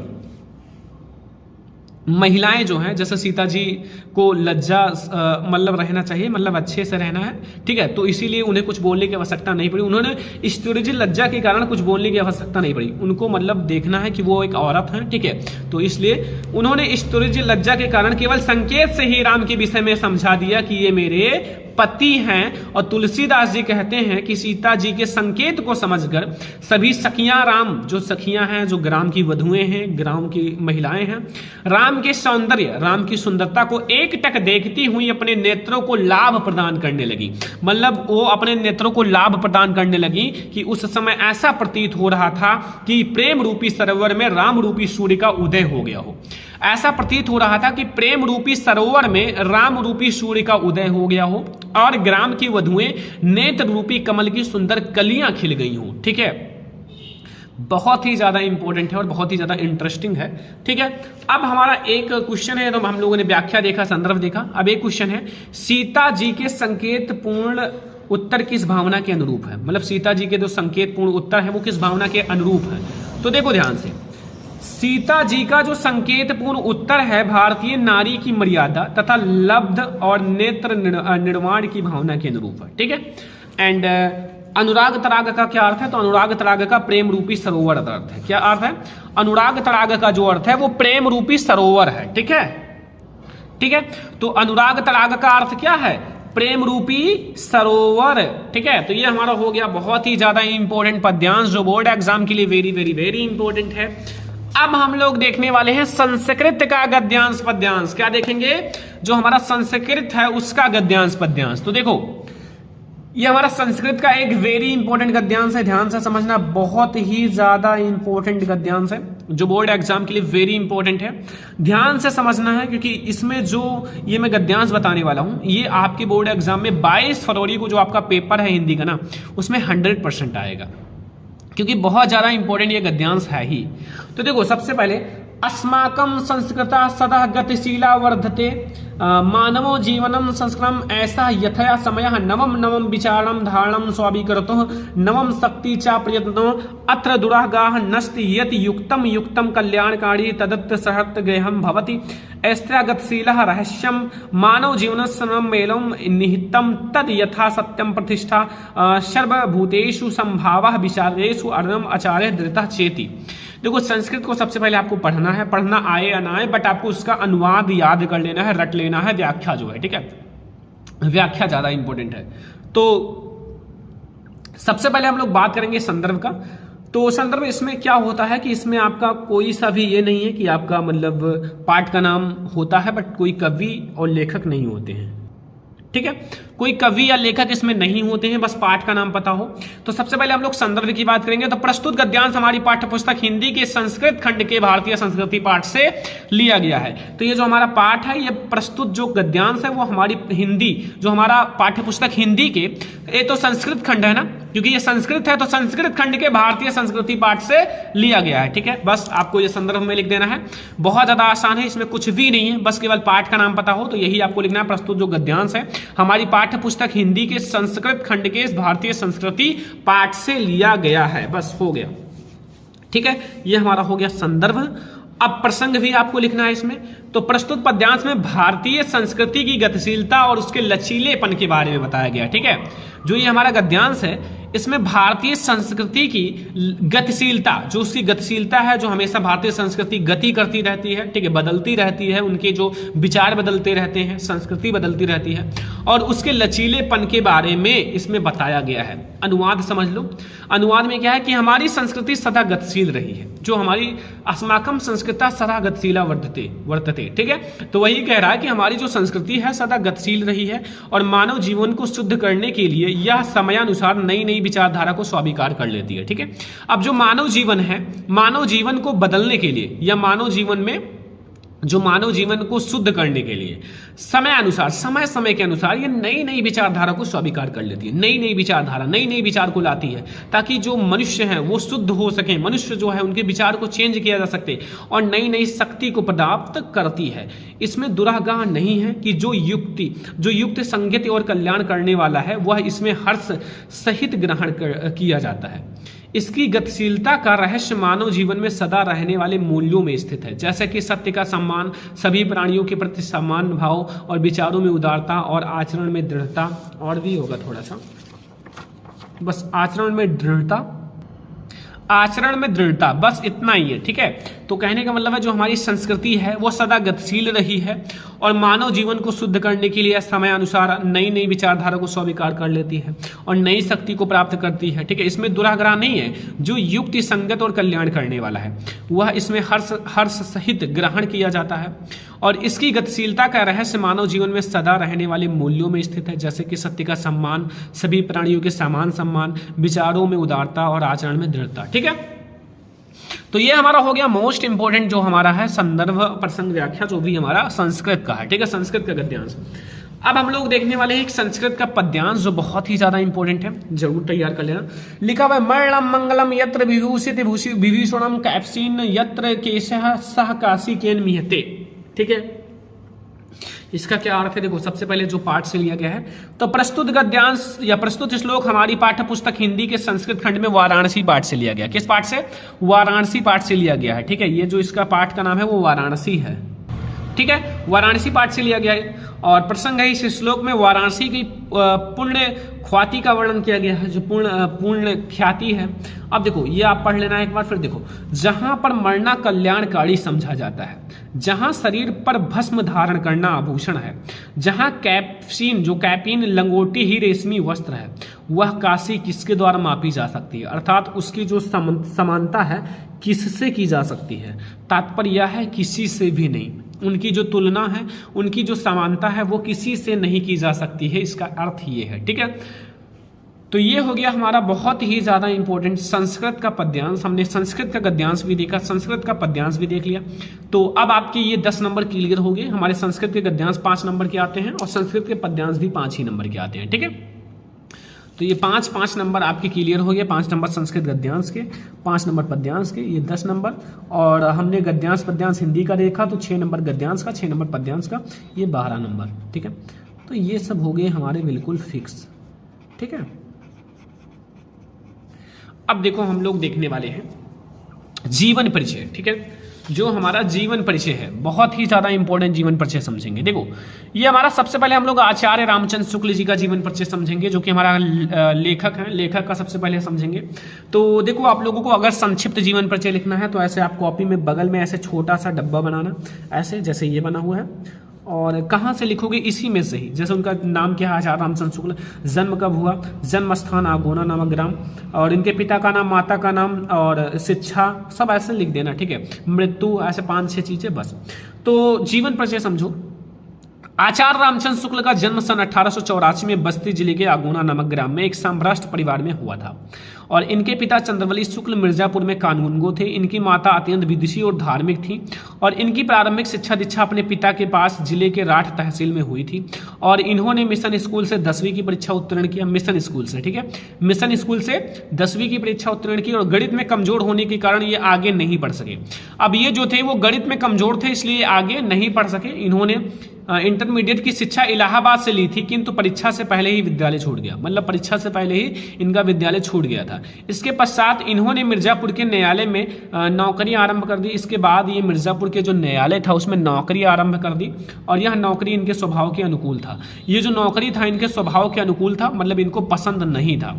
महिलाएं जो हैं, जैसे सीता जी को लज्जा मतलब रहना चाहिए, मतलब अच्छे से रहना है। ठीक है, तो इसीलिए उन्हें कुछ बोलने की आवश्यकता नहीं पड़ी। उन्होंने स्तुति लज्जा के कारण कुछ बोलने की आवश्यकता नहीं पड़ी। उनको मतलब देखना है कि वो एक औरत है। ठीक है, तो इसलिए उन्होंने स्तुति लज्जा के कारण केवल संकेत से ही राम के विषय में समझा दिया कि ये मेरे पति हैं। और तुलसीदास जी कहते हैं कि सीता जी के संकेत को समझकर सभी सखियां, राम जो सखियां हैं, जो ग्राम की वधुएं हैं, ग्राम की महिलाएं हैं, राम के सौंदर्य, राम की सुंदरता को एकटक देखती हुई अपने नेत्रों को लाभ प्रदान करने लगी। मतलब वो अपने नेत्रों को लाभ प्रदान करने लगी कि उस समय ऐसा प्रतीत हो रहा था कि प्रेम रूपी सरोवर में राम रूपी सूर्य का उदय हो गया हो। ऐसा प्रतीत हो रहा था कि प्रेम रूपी सरोवर में राम रूपी सूर्य का उदय हो गया हो और ग्राम की वधुएं नेत्र रूपी कमल की सुंदर कलियां खिल गई हों। ठीक है, बहुत ही ज्यादा इंपॉर्टेंट है और बहुत ही ज्यादा इंटरेस्टिंग है। ठीक है, अब हमारा एक क्वेश्चन है, तो हम लोगों ने व्याख्या देखा, संदर्भ देखा। अब एक क्वेश्चन है, सीता जी के संकेत पूर्ण उत्तर किस भावना के अनुरूप है। मतलब सीता जी के जो संकेत पूर्ण उत्तर है वो किस भावना के अनुरूप है। तो देखो ध्यान से, सीता जी का जो संकेत पूर्ण उत्तर है भारतीय नारी की मर्यादा तथा लब्ध और नेत्र निर्माण की भावना के अनुरूप है। ठीक है, एंड अनुराग तराग का क्या अर्थ है। तो अनुराग तराग का प्रेम रूपी सरोवर अर्थ है। क्या अर्थ है? अनुराग तराग का जो अर्थ है वो प्रेम रूपी सरोवर है। ठीक है, ठीक है, तो अनुराग तराग का अर्थ क्या है? प्रेम रूपी सरोवर। ठीक है, तो ये हमारा हो गया बहुत ही ज्यादा इंपॉर्टेंट पद्यांश जो बोर्ड एग्जाम के लिए वेरी वेरी वेरी इंपॉर्टेंट है। अब हम लोग देखने वाले हैं संस्कृत का गद्यांश पद्यांश। क्या देखेंगे? जो हमारा संस्कृत है उसका गद्यांश पद्यांश। तो देखो ये हमारा संस्कृत का एक वेरी इंपॉर्टेंट गद्यांश है, ध्यान से समझना, बहुत ही ज्यादा इंपॉर्टेंट गद्यांश है जो बोर्ड एग्जाम के लिए वेरी इंपॉर्टेंट है। ध्यान से समझना है क्योंकि इसमें जो ये मैं गद्यांश बताने वाला हूं ये आपके बोर्ड एग्जाम में 22 फरवरी को जो आपका पेपर है हिंदी का ना, उसमें 100% आएगा क्योंकि बहुत ज्यादा इंपॉर्टेंट ये गद्यांश है ही। तो देखो सबसे पहले, अस्माकं संस्कृता सदा गतिशीला वर्धते मानवो जीवनम संस्कृतम ऐसा यथया समय नवम नवम विचारणम धारणम स्वाभिकरतो नवम शक्ति चा प्रयत्नो अत्र दुरागाह नष्ट यत युक्तम युक्तम कल्याणकारी तदत्त सहत गेहम भवति ऐस्त्रा गतिशीलः रहस्यम मानव जीवनस्य मेलम निहितम तद यथा सत्यम प्रतिष्ठा सर्वभूतेषु संभावः विचारेषु अर्णम आचार्य दृतः चेति। देखो संस्कृत को सबसे पहले आपको पढ़ना है, पढ़ना आए या ना आए, बट आपको उसका अनुवाद याद कर लेना है, रट लेना है, व्याख्या जो है। ठीक है, व्याख्या ज्यादा इंपॉर्टेंट है। तो सबसे पहले हम लोग बात करेंगे संदर्भ का। तो संदर्भ इसमें क्या होता है कि इसमें आपका कोई सा भी ये नहीं है कि आपका मतलब पाठ का नाम होता है बट कोई कवि और लेखक नहीं होते हैं। ठीक है, कोई कवि या लेखक इसमें नहीं होते हैं, बस पाठ का नाम पता हो। तो सबसे पहले हम लोग संदर्भ की बात करेंगे। तो प्रस्तुत गद्यांश हमारी पाठ्य पुस्तक हिंदी के संस्कृत खंड के भारतीय संस्कृति पाठ से लिया गया है। तो ये जो हमारा पाठ है, ये प्रस्तुत जो गद्यांश है वो हमारी हिंदी, जो हमारा पाठ्य पुस्तक हिंदी के, ये तो संस्कृत खंड है ना, क्योंकि ये संस्कृत है तो संस्कृत खंड के भारतीय संस्कृति पाठ से लिया गया है। ठीक है, बस आपको ये संदर्भ में लिख देना है, बहुत ज्यादा आसान है, इसमें कुछ भी नहीं है, बस केवल पाठ का नाम पता हो तो यही आपको लिखना है। प्रस्तुत जो गद्यांश है हमारी पाठ्य पुस्तक हिंदी के संस्कृत खंड के भारतीय संस्कृति पाठ से लिया गया है, बस हो गया। ठीक है, ये हमारा हो गया संदर्भ। अब प्रसंग भी आपको लिखना है इसमें। तो प्रस्तुत पद्यांश में भारतीय संस्कृति की गतिशीलता और उसके लचीलेपन के बारे में बताया गया। ठीक है, जो ये हमारा गद्यांश है इसमें भारतीय संस्कृति की गतिशीलता, जो उसकी गतिशीलता है, जो हमेशा भारतीय संस्कृति गति करती रहती है, ठीक है, बदलती रहती है, उनके जो विचार बदलते रहते हैं, संस्कृति बदलती रहती है, और उसके लचीलेपन के बारे में इसमें बताया गया है। अनुवाद समझ लो। अनुवाद में क्या है कि हमारी संस्कृति सदा गतिशील रही है, जो हमारी अस्माकं संस्कृता सदा गतिशीला वर्तते, ठीक है। तो वही कह रहा है कि हमारी जो संस्कृति है सदा गतिशील रही है और मानव जीवन को शुद्ध करने के लिए यह समयानुसार नई नई विचारधारा को स्वीकार कर लेती है, ठीक है। अब जो मानव जीवन है, मानव जीवन को बदलने के लिए या मानव जीवन में जो मानव जीवन को शुद्ध करने के लिए समय समय के अनुसार ये नई नई विचारधारा को स्वीकार कर लेती है, नई नई विचारधारा, नई नई विचार को लाती है, ताकि जो मनुष्य हैं वो शुद्ध हो सके, मनुष्य जो है उनके विचार को चेंज किया जा सकते, और नई नई शक्ति को प्राप्त करती है। इसमें दुराग्रह नहीं है कि जो युक्त संगति और कल्याण करने वाला है वह इसमें हर्ष सहित ग्रहण किया जाता है। इसकी गतिशीलता का रहस्य मानव जीवन में सदा रहने वाले मूल्यों में स्थित है, जैसे कि सत्य का सम्मान, सभी प्राणियों के प्रति समान भाव और विचारों में उदारता और आचरण में दृढ़ता। और भी होगा थोड़ा सा, बस आचरण में दृढ़ता, बस इतना ही है, ठीक है। तो कहने का मतलब है जो हमारी संस्कृति है वो सदा गतिशील रही है और मानव जीवन को शुद्ध करने के लिए समय अनुसार नई नई विचारधारा को स्वीकार कर लेती है और नई शक्ति को प्राप्त करती है, ठीक है। इसमें दुराग्रह नहीं है। जो युक्ति संगत और कल्याण करने वाला है वह इसमें हर्ष सहित ग्रहण किया जाता है, और इसकी गतिशीलता का रहस्य मानव जीवन में सदा रहने वाले मूल्यों में स्थित है, जैसे कि सत्य का सम्मान, सभी प्राणियों के समान सम्मान, विचारों में उदारता और आचरण में दृढ़ता, ठीक है। तो ये हमारा हो गया मोस्ट इंपोर्टेंट जो हमारा है संदर्भ प्रसंग व्याख्या, जो भी हमारा संस्कृत का है, ठीक है, संस्कृत का गद्यांश। अब हम लोग देखने वाले हैं एक संस्कृत का पद्यांश जो बहुत ही ज्यादा इंपॉर्टेंट है, जरूर तैयार कर लेना। लिखा हुआ है मरणम मंगलम यत्र विभूषित विभीषणम कैप्सीन यत्र केशः सह काशी केन मिहते, ठीक है। इसका क्या अर्थ है? देखो, सबसे पहले जो पाठ से लिया गया है, तो प्रस्तुत गद्यांश या प्रस्तुत श्लोक हमारी पाठ्य पुस्तक हिंदी के संस्कृत खंड में वाराणसी पाठ से लिया गया। किस पाठ से? वाराणसी पाठ से लिया गया है, ठीक है। ये जो इसका पाठ का नाम है वो वाराणसी है, ठीक है, वाराणसी पाठ से लिया गया है। और प्रसंग है इस श्लोक में वाराणसी की पुण्य ख्याति का वर्णन किया गया है, जो पूर्ण ख्याति है। अब देखो, ये आप पढ़ लेना एक बार, फिर देखो, जहां पर मरना कल्याणकारी समझा जाता है, जहां शरीर पर भस्म धारण करना आभूषण है, जहां कैप्सीन जो कैपिन लंगोटी ही रेशमी वस्त्र है, वह काशी किसके द्वारा मापी जा सकती है? अर्थात उसकी जो समानता है किससे की जा सकती है? तात्पर्य यह है किसी से भी नहीं। उनकी जो तुलना है, उनकी जो समानता है वो किसी से नहीं की जा सकती है, इसका अर्थ ये है, ठीक है। तो ये हो गया हमारा बहुत ही ज्यादा इंपॉर्टेंट संस्कृत का पद्यांश। हमने संस्कृत का गद्यांश भी देखा, संस्कृत का पद्यांश भी देख लिया। तो अब आपके ये 10 नंबर क्लियर हो गए। हमारे संस्कृत के गद्यांश 5 नंबर के आते हैं और संस्कृत के पद्यांश भी 5 ही नंबर के आते हैं, ठीक है। तो ये 5 नंबर आपके क्लियर हो गए। 5 नंबर संस्कृत गद्यांश के, 5 नंबर पद्यांश के, ये 10 नंबर। और हमने गद्यांश पद्यांश हिंदी का देखा तो 6 नंबर गद्यांश का, 6 नंबर पद्यांश का, ये 12 नंबर, ठीक है। तो ये सब हो गए हमारे बिल्कुल फिक्स, ठीक है। अब देखो, हम लोग देखने वाले हैं जीवन परिचय, ठीक है। जो हमारा जीवन परिचय है बहुत ही ज्यादा इंपॉर्टेंट जीवन परिचय समझेंगे। देखो, ये हमारा सबसे पहले हम लोग आचार्य रामचंद्र शुक्ल जी का जीवन परिचय समझेंगे, जो कि हमारा लेखक है। लेखक का सबसे पहले समझेंगे। तो देखो, आप लोगों को अगर संक्षिप्त जीवन परिचय लिखना है तो ऐसे आप कॉपी में बगल में ऐसे छोटा सा डब्बा बनाना, ऐसे जैसे ये बना हुआ है, और कहाँ से लिखोगे? इसी में से ही। जैसे उनका नाम क्या है, आचार्य रामचंद्र शुक्ल, जन्म कब हुआ, जन्म स्थान आगोना नामक ग्राम, और इनके पिता का नाम, माता का नाम, और शिक्षा, सब ऐसे लिख देना, ठीक है। मृत्यु, ऐसे 5-6 चीजें बस। तो जीवन परिचय समझो। आचार्य रामचंद्र शुक्ल का जन्म सन 1884 में बस्ती जिले के आगोना नामक ग्राम में एक सम्भ्रष्ट परिवार में हुआ था, और इनके पिता चंद्रवली शुक्ल मिर्जापुर में कानूनगो थे। इनकी माता अत्यंत विदुषी और धार्मिक थी, और इनकी प्रारंभिक शिक्षा दीक्षा अपने पिता के पास जिले के राठ तहसील में हुई थी, और इन्होंने मिशन स्कूल से 10वीं की परीक्षा उत्तीर्ण किया। मिशन स्कूल से, ठीक है, मिशन स्कूल से 10वीं की परीक्षा उत्तीर्ण की, और गणित में कमजोर होने के कारण ये आगे नहीं बढ़ सके। अब ये जो थे वो गणित में कमजोर थे, इसलिए आगे नहीं पढ़ सके। इन्होंने इंटरमीडिएट की शिक्षा इलाहाबाद से ली थी, किंतु परीक्षा से पहले ही विद्यालय छूट गया, मतलब परीक्षा से पहले ही इनका विद्यालय छूट गया था। इसके पश्चात इन्होंने मिर्जापुर के न्यायालय में नौकरी आरंभ कर दी। इसके बाद ये मिर्जापुर के जो न्यायालय था उसमें नौकरी आरंभ कर दी, और यह नौकरी इनके स्वभाव के अनुकूल था। ये जो नौकरी था इनके स्वभाव के अनुकूल था, मतलब इनको पसंद नहीं था।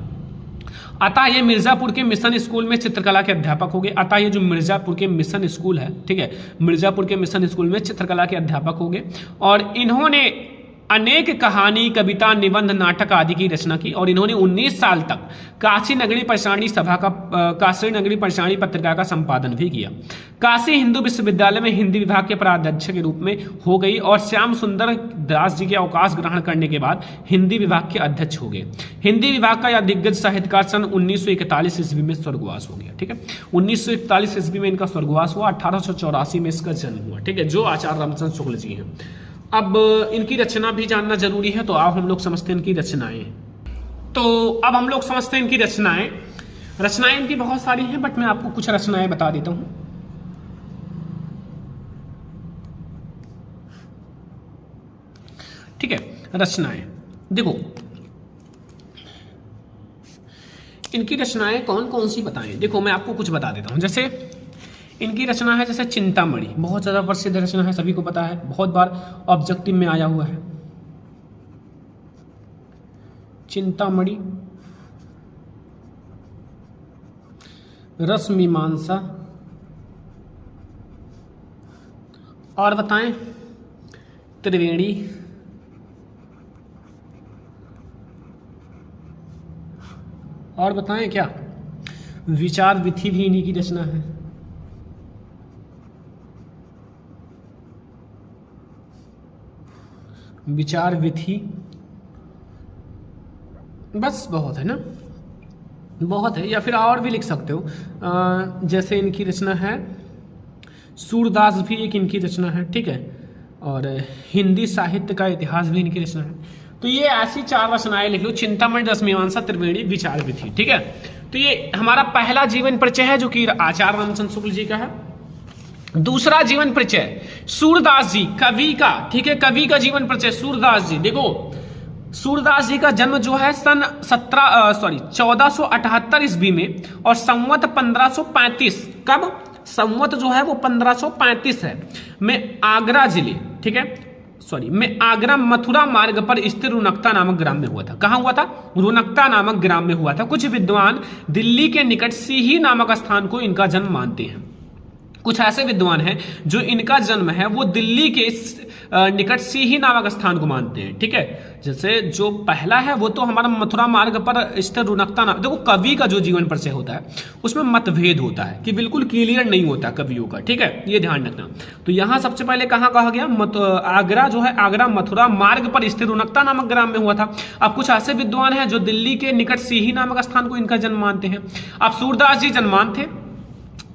अतः ये मिर्जापुर के मिशन स्कूल में चित्रकला के अध्यापक हो गए। अतः ये जो मिर्जापुर के मिशन स्कूल है, ठीक है, मिर्जापुर के मिशन स्कूल में चित्रकला के अध्यापक हो गए। और इन्होंने अनेक कहानी, कविता, निबंध, नाटक आदि की रचना की। और इन्होंने 19 साल तक काशी नगरी पाषाणी सभा का काशी नगरी पाषाणी पत्रिका का संपादन भी किया। काशी हिंदू विश्वविद्यालय में हिंदी विभाग के प्राध्यक्ष के रूप में हो गई और श्याम सुंदर दास जी के अवकाश ग्रहण करने के बाद हिंदी विभाग के अध्यक्ष हो गए। हिंदी विभाग का यह दिग्गज साहित्यकार सन 1941 ईस्वी में स्वर्गवास हो गया। ठीक है, 1941 ईस्वी में इनका स्वर्गवास हुआ, 1884 में इसका जन्म हुआ। ठीक है, जो आचार्य रामचंद्र शुक्ल जी हैं। अब इनकी रचना भी जानना जरूरी है, तो अब हम लोग समझते हैं इनकी रचनाएं। तो अब हम लोग समझते हैं इनकी रचनाएं। रचनाएं इनकी बहुत सारी हैं, बट मैं आपको कुछ रचनाएं बता देता हूं। ठीक है, रचनाएं देखो, इनकी रचनाएं कौन कौन सी बताएं। देखो मैं आपको कुछ बता देता हूं। जैसे इनकी रचना है जैसे चिंतामणि, बहुत ज़्यादा प्रसिद्ध रचना है, सभी को पता है, बहुत बार ऑब्जेक्टिव में आया हुआ है। चिंतामणि, रसमीमांसा, और बताएं त्रिवेणी, और बताएं क्या, विचार विधि भी इन्हीं की रचना है। विचार विधि, बस बहुत है ना, बहुत है। या फिर और भी लिख सकते हो, जैसे इनकी रचना है सूरदास भी एक इनकी रचना है। ठीक है, और हिंदी साहित्य का इतिहास भी इनकी रचना है। तो ये ऐसी 4 रचनाएं लिख लो, चिंतामणि, रसमीमांसा, त्रिवेणी, विचार विधि। ठीक है, तो ये हमारा पहला जीवन परिचय है जो कि आचार्य रामचंद्र शुक्ल जी का है। दूसरा जीवन परिचय सूरदास जी, कवि का। ठीक है, कवि का जीवन परिचय सूरदास जी। देखो सूरदास जी का जन्म जो है सन 1478 ईस्वी में, और संवत 1535, कब, संवत जो है वो 1535 है, में आगरा जिले, ठीक है, में आगरा मथुरा मार्ग पर स्थित रुनकता नामक ग्राम में हुआ था। कहां हुआ था? रुनकता नामक ग्राम में हुआ था। कुछ विद्वान दिल्ली के निकट सीही नामक स्थान को इनका जन्म मानते हैं। कुछ ऐसे विद्वान हैं जो इनका जन्म है वो दिल्ली के निकट सीही नामक स्थान को मानते हैं। ठीक है, जैसे जो पहला है वो तो हमारा मथुरा मार्ग पर स्थित रुनकता नाम। देखो कवि का जो जीवन परिचय होता है उसमें मतभेद होता है कि बिल्कुल क्लियर नहीं होता कवियों का। ठीक है, ये ध्यान रखना। तो यहाँ सबसे पहले कहाँ कहा गया, आगरा जो है, आगरा मथुरा मार्ग पर स्थित रुनकता नामक ग्राम में हुआ था। अब कुछ ऐसे विद्वान हैं जो दिल्ली के निकट सीही नामक स्थान को इनका जन्म मानते हैं। अब सूरदास जी जन्मान थे,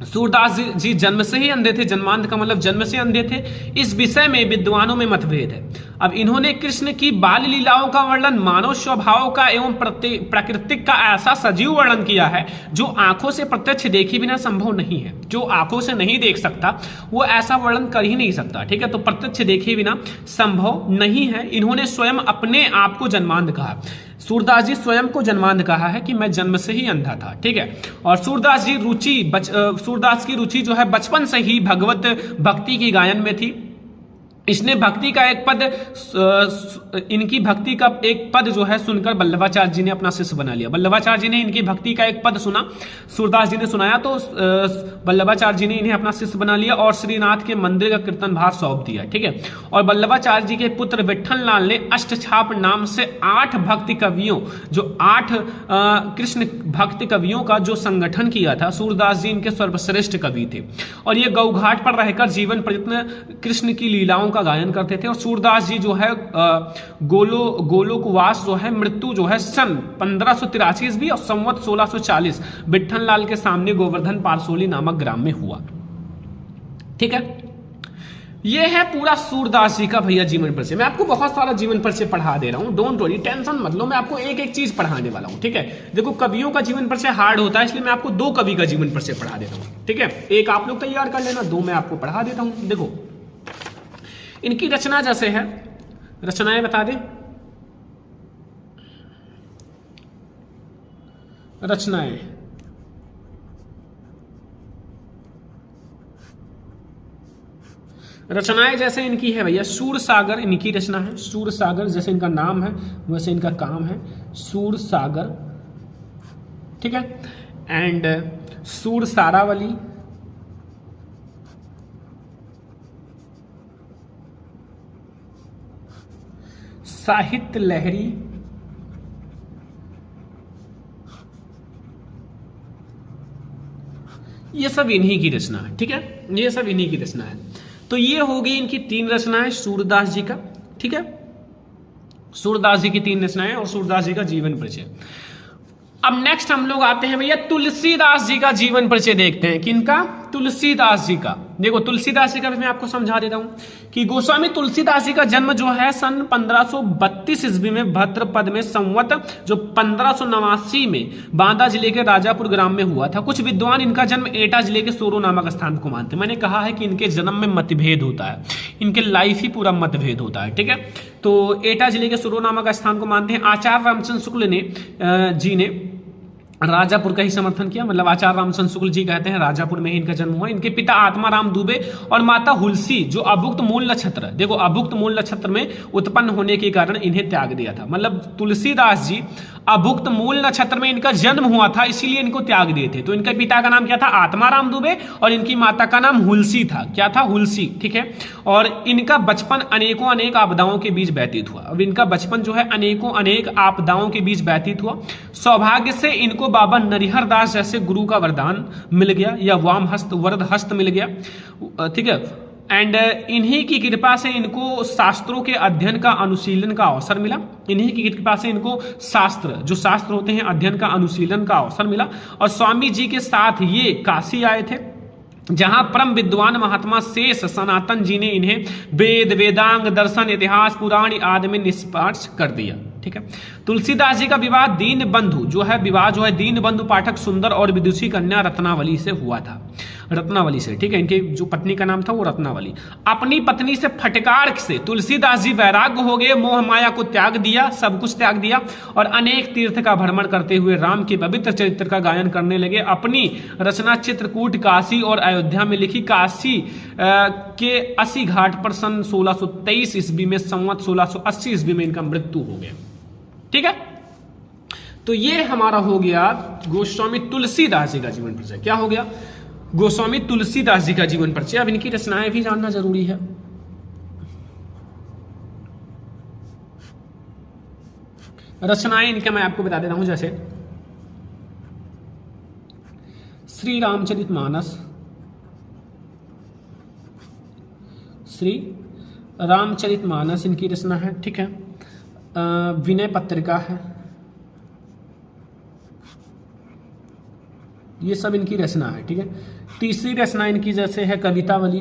सूरदास जी जन्म से ही अंधे थे, जन्मांध का मतलब जन्म से अंधे थे। इस विषय में विद्वानों में मतभेद है। अब इन्होंने कृष्ण की बाल लीलाओं का वर्णन मानव स्वभाव का एवं प्राकृतिक का ऐसा सजीव वर्णन किया है जो आंखों से प्रत्यक्ष देखे बिना संभव नहीं है। जो आंखों से नहीं देख सकता वो ऐसा वर्णन कर ही नहीं सकता। ठीक है, तो प्रत्यक्ष देखे बिना संभव नहीं है। इन्होंने स्वयं अपने आप को जन्मांध कहा। सूरदास जी स्वयं को जन्मांध कहा है कि मैं जन्म से ही अंधा था। ठीक है, और सूरदास की रुचि जो है बचपन से ही भगवत भक्ति की गायन में थी। इसने भक्ति का एक पद, इनकी भक्ति का एक पद जो है सुनकर वल्लभाचार्य जी ने अपना शिष्य बना लिया। वल्लभाचार्य जी ने इनकी भक्ति का एक पद सुना, सूरदास जी ने सुनाया, तो वल्लभाचार्य जी ने इन्हें अपना शिष्य बना लिया और श्रीनाथ के मंदिर का कीर्तन भार सौंप दिया। ठीक है, और वल्लभाचार्य जी के पुत्र विठल लाल ने अष्टछाप नाम से 8 भक्ति कवियों, जो 8 कृष्ण भक्ति कवियों का जो संगठन किया था, सूरदास जी इनके सर्वश्रेष्ठ कवि थे। और ये गौघाट पर रहकर जीवन प्रयत्न कृष्ण की लीलाओं का गायन करते थे। और सूरदास जी जो है गोलोकवास जो है, मृत्यु जो है सन 1583 ईस्वी और संवत 1640 विठल लाल के सामने गोवर्धन पारसोली नामक ग्राम में हुआ। ठीक है, ये है पूरा सूरदास जी का भैया जीवन परिचय। मैं आपको बहुत सारा जीवन परिचय पढ़ा दे रहा हूं, डोंट वरी, टेंशन मत लो, मैं आपको एक एक चीज पढ़ाने वाला हूं। ठीक है, देखो कवियों का जीवन परिचय हार्ड होता है, इसलिए मैं आपको 2 कवि का जीवन परिचय पढ़ा देता हूं। ठीक है, एक आप लोग तैयार कर लेना, 2 मैं आपको पढ़ा देता हूं। देखो इनकी रचना जैसे है, रचनाएं बता दें। रचनाएं जैसे इनकी है भैया, सूर सागर इनकी रचना है। सूर सागर, जैसे इनका नाम है वैसे इनका काम है। सूर सागर, ठीक है। एंड सूर सारावली, साहित्य लहरी, ये सब इन्हीं की रचना है, ठीक है, ये सब इन्हीं की रचना है। तो ये हो गई इनकी 3 रचनाएं सूरदास जी का, ठीक है, सूरदास जी की 3 रचनाएं और सूरदास जी का जीवन परिचय। अब नेक्स्ट हम लोग आते हैं भैया तुलसीदास जी का जीवन परिचय देखते हैं। किनका? तुलसीदास जी का। देखो तुलसीदास जी का भी मैं आपको समझा देता हूं कि गोस्वामी तुलसीदास जी का जन्म जो है सन 1532 ईस्वी में भद्रपद में संवत जो 1589 में बांदा जिले के राजापुर ग्राम में हुआ था। कुछ विद्वान इनका जन्म एटा जिले के सोरो नामक स्थान को मानते हैं। मैंने कहा है कि इनके जन्म में मतभेद होता है, इनके लाइफ ही पूरा मतभेद होता है, ठीक है। तो एटा जिले के सोरो नामक स्थान को मानते हैं। आचार्य रामचंद्र शुक्ल ने जी ने राजापुर का ही समर्थन किया, मतलब आचार्य रामचंद्र शुक्ल जी कहते हैं राजापुर में ही इनका जन्म हुआ। इनके पिता आत्माराम दुबे और माता हुलसी जो अभुक्त मूल नक्षत्र, देखो अभुक्त मूल नक्षत्र में उत्पन्न होने के कारण इन्हें त्याग दिया था। मतलब तुलसीदास जी अभुक्त मूल नक्षत्र में इनका जन्म हुआ था, इसीलिए इनको त्याग दिए थे। तो इनके पिता का नाम क्या था? आत्माराम दुबे, और इनकी माता का नाम हुलसी था। क्या था? हुलसी, ठीक है। और इनका बचपन अनेकों अनेक आपदाओं के बीच व्यतीत हुआ। अब इनका बचपन जो है अनेकों अनेक आपदाओं के बीच व्यतीत हुआ। सौभाग्य से इनको बाबा नरिहर दास जैसे गुरु का वरदान मिल गया, या वाम हस्त वरद हस्त मिल गया, ठीक है। एंड इन्हीं की कृपा से इनको शास्त्रों के अध्ययन का अनुशीलन का अवसर मिला। इन्हीं की कृपा से इनको शास्त्र, जो शास्त्र होते हैं, अध्ययन का अनुशीलन का अवसर मिला। और स्वामी जी के साथ ये काशी आए थे, जहां परम विद्वान महात्मा शेष सनातन जी ने इन्हें वेद, वेदांग, दर्शन, इतिहास, पुराण आदि में निष्पाठ कर दिया, ठीक है। तुलसीदास जी का विवाह दीन बंधु जो है दीन बंधु पाठक सुंदर और विदुषी कन्या रत्नावली से हुआ था, रत्नावली से, ठीक है। इनके जो पत्नी का नाम था वो रत्नावली। अपनी पत्नी से फटकार से तुलसीदास जी वैराग्य हो गए, मोह माया को त्याग दिया, सब कुछ त्याग दिया, और अनेक तीर्थ का भ्रमण करते हुए राम के पवित्र चरित्र का गायन करने लगे। अपनी रचना चित्रकूट, काशी और अयोध्या में लिखी। काशी के 80 घाट पर सन 1623 ईस्वी में संवत 1680 ईस्वी में इनका मृत्यु हो गया, ठीक है। तो ये हमारा हो गया गोस्वामी तुलसीदास जी का जीवन परिचय। क्या हो गया? गोस्वामी तुलसीदास जी का जीवन परिचय। अब इनकी रचनाएं भी जानना जरूरी है। रचनाएं इनका मैं आपको बता देता हूं, जैसे श्री रामचरितमानस, श्री रामचरितमानस इनकी रचना है, ठीक है। विनय पत्रिका है, ये सब इनकी रचना है, ठीक है। तीसरी रचना इनकी जैसे है कवितावली,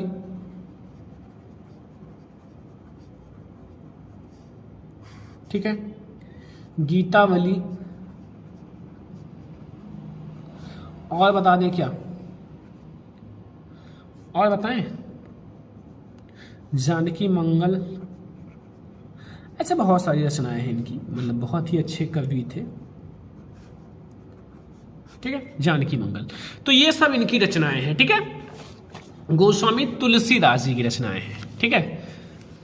ठीक है, गीतावली, और बता दें क्या, और बताएं, जानकी मंगल, ऐसे बहुत सारी रचनाएं हैं इनकी, मतलब बहुत ही अच्छे कवि थे, ठीक है। जानकी मंगल, तो ये सब इनकी रचनाएं हैं, ठीक है। गोस्वामी तुलसीदास जी की रचनाएं हैं, ठीक है।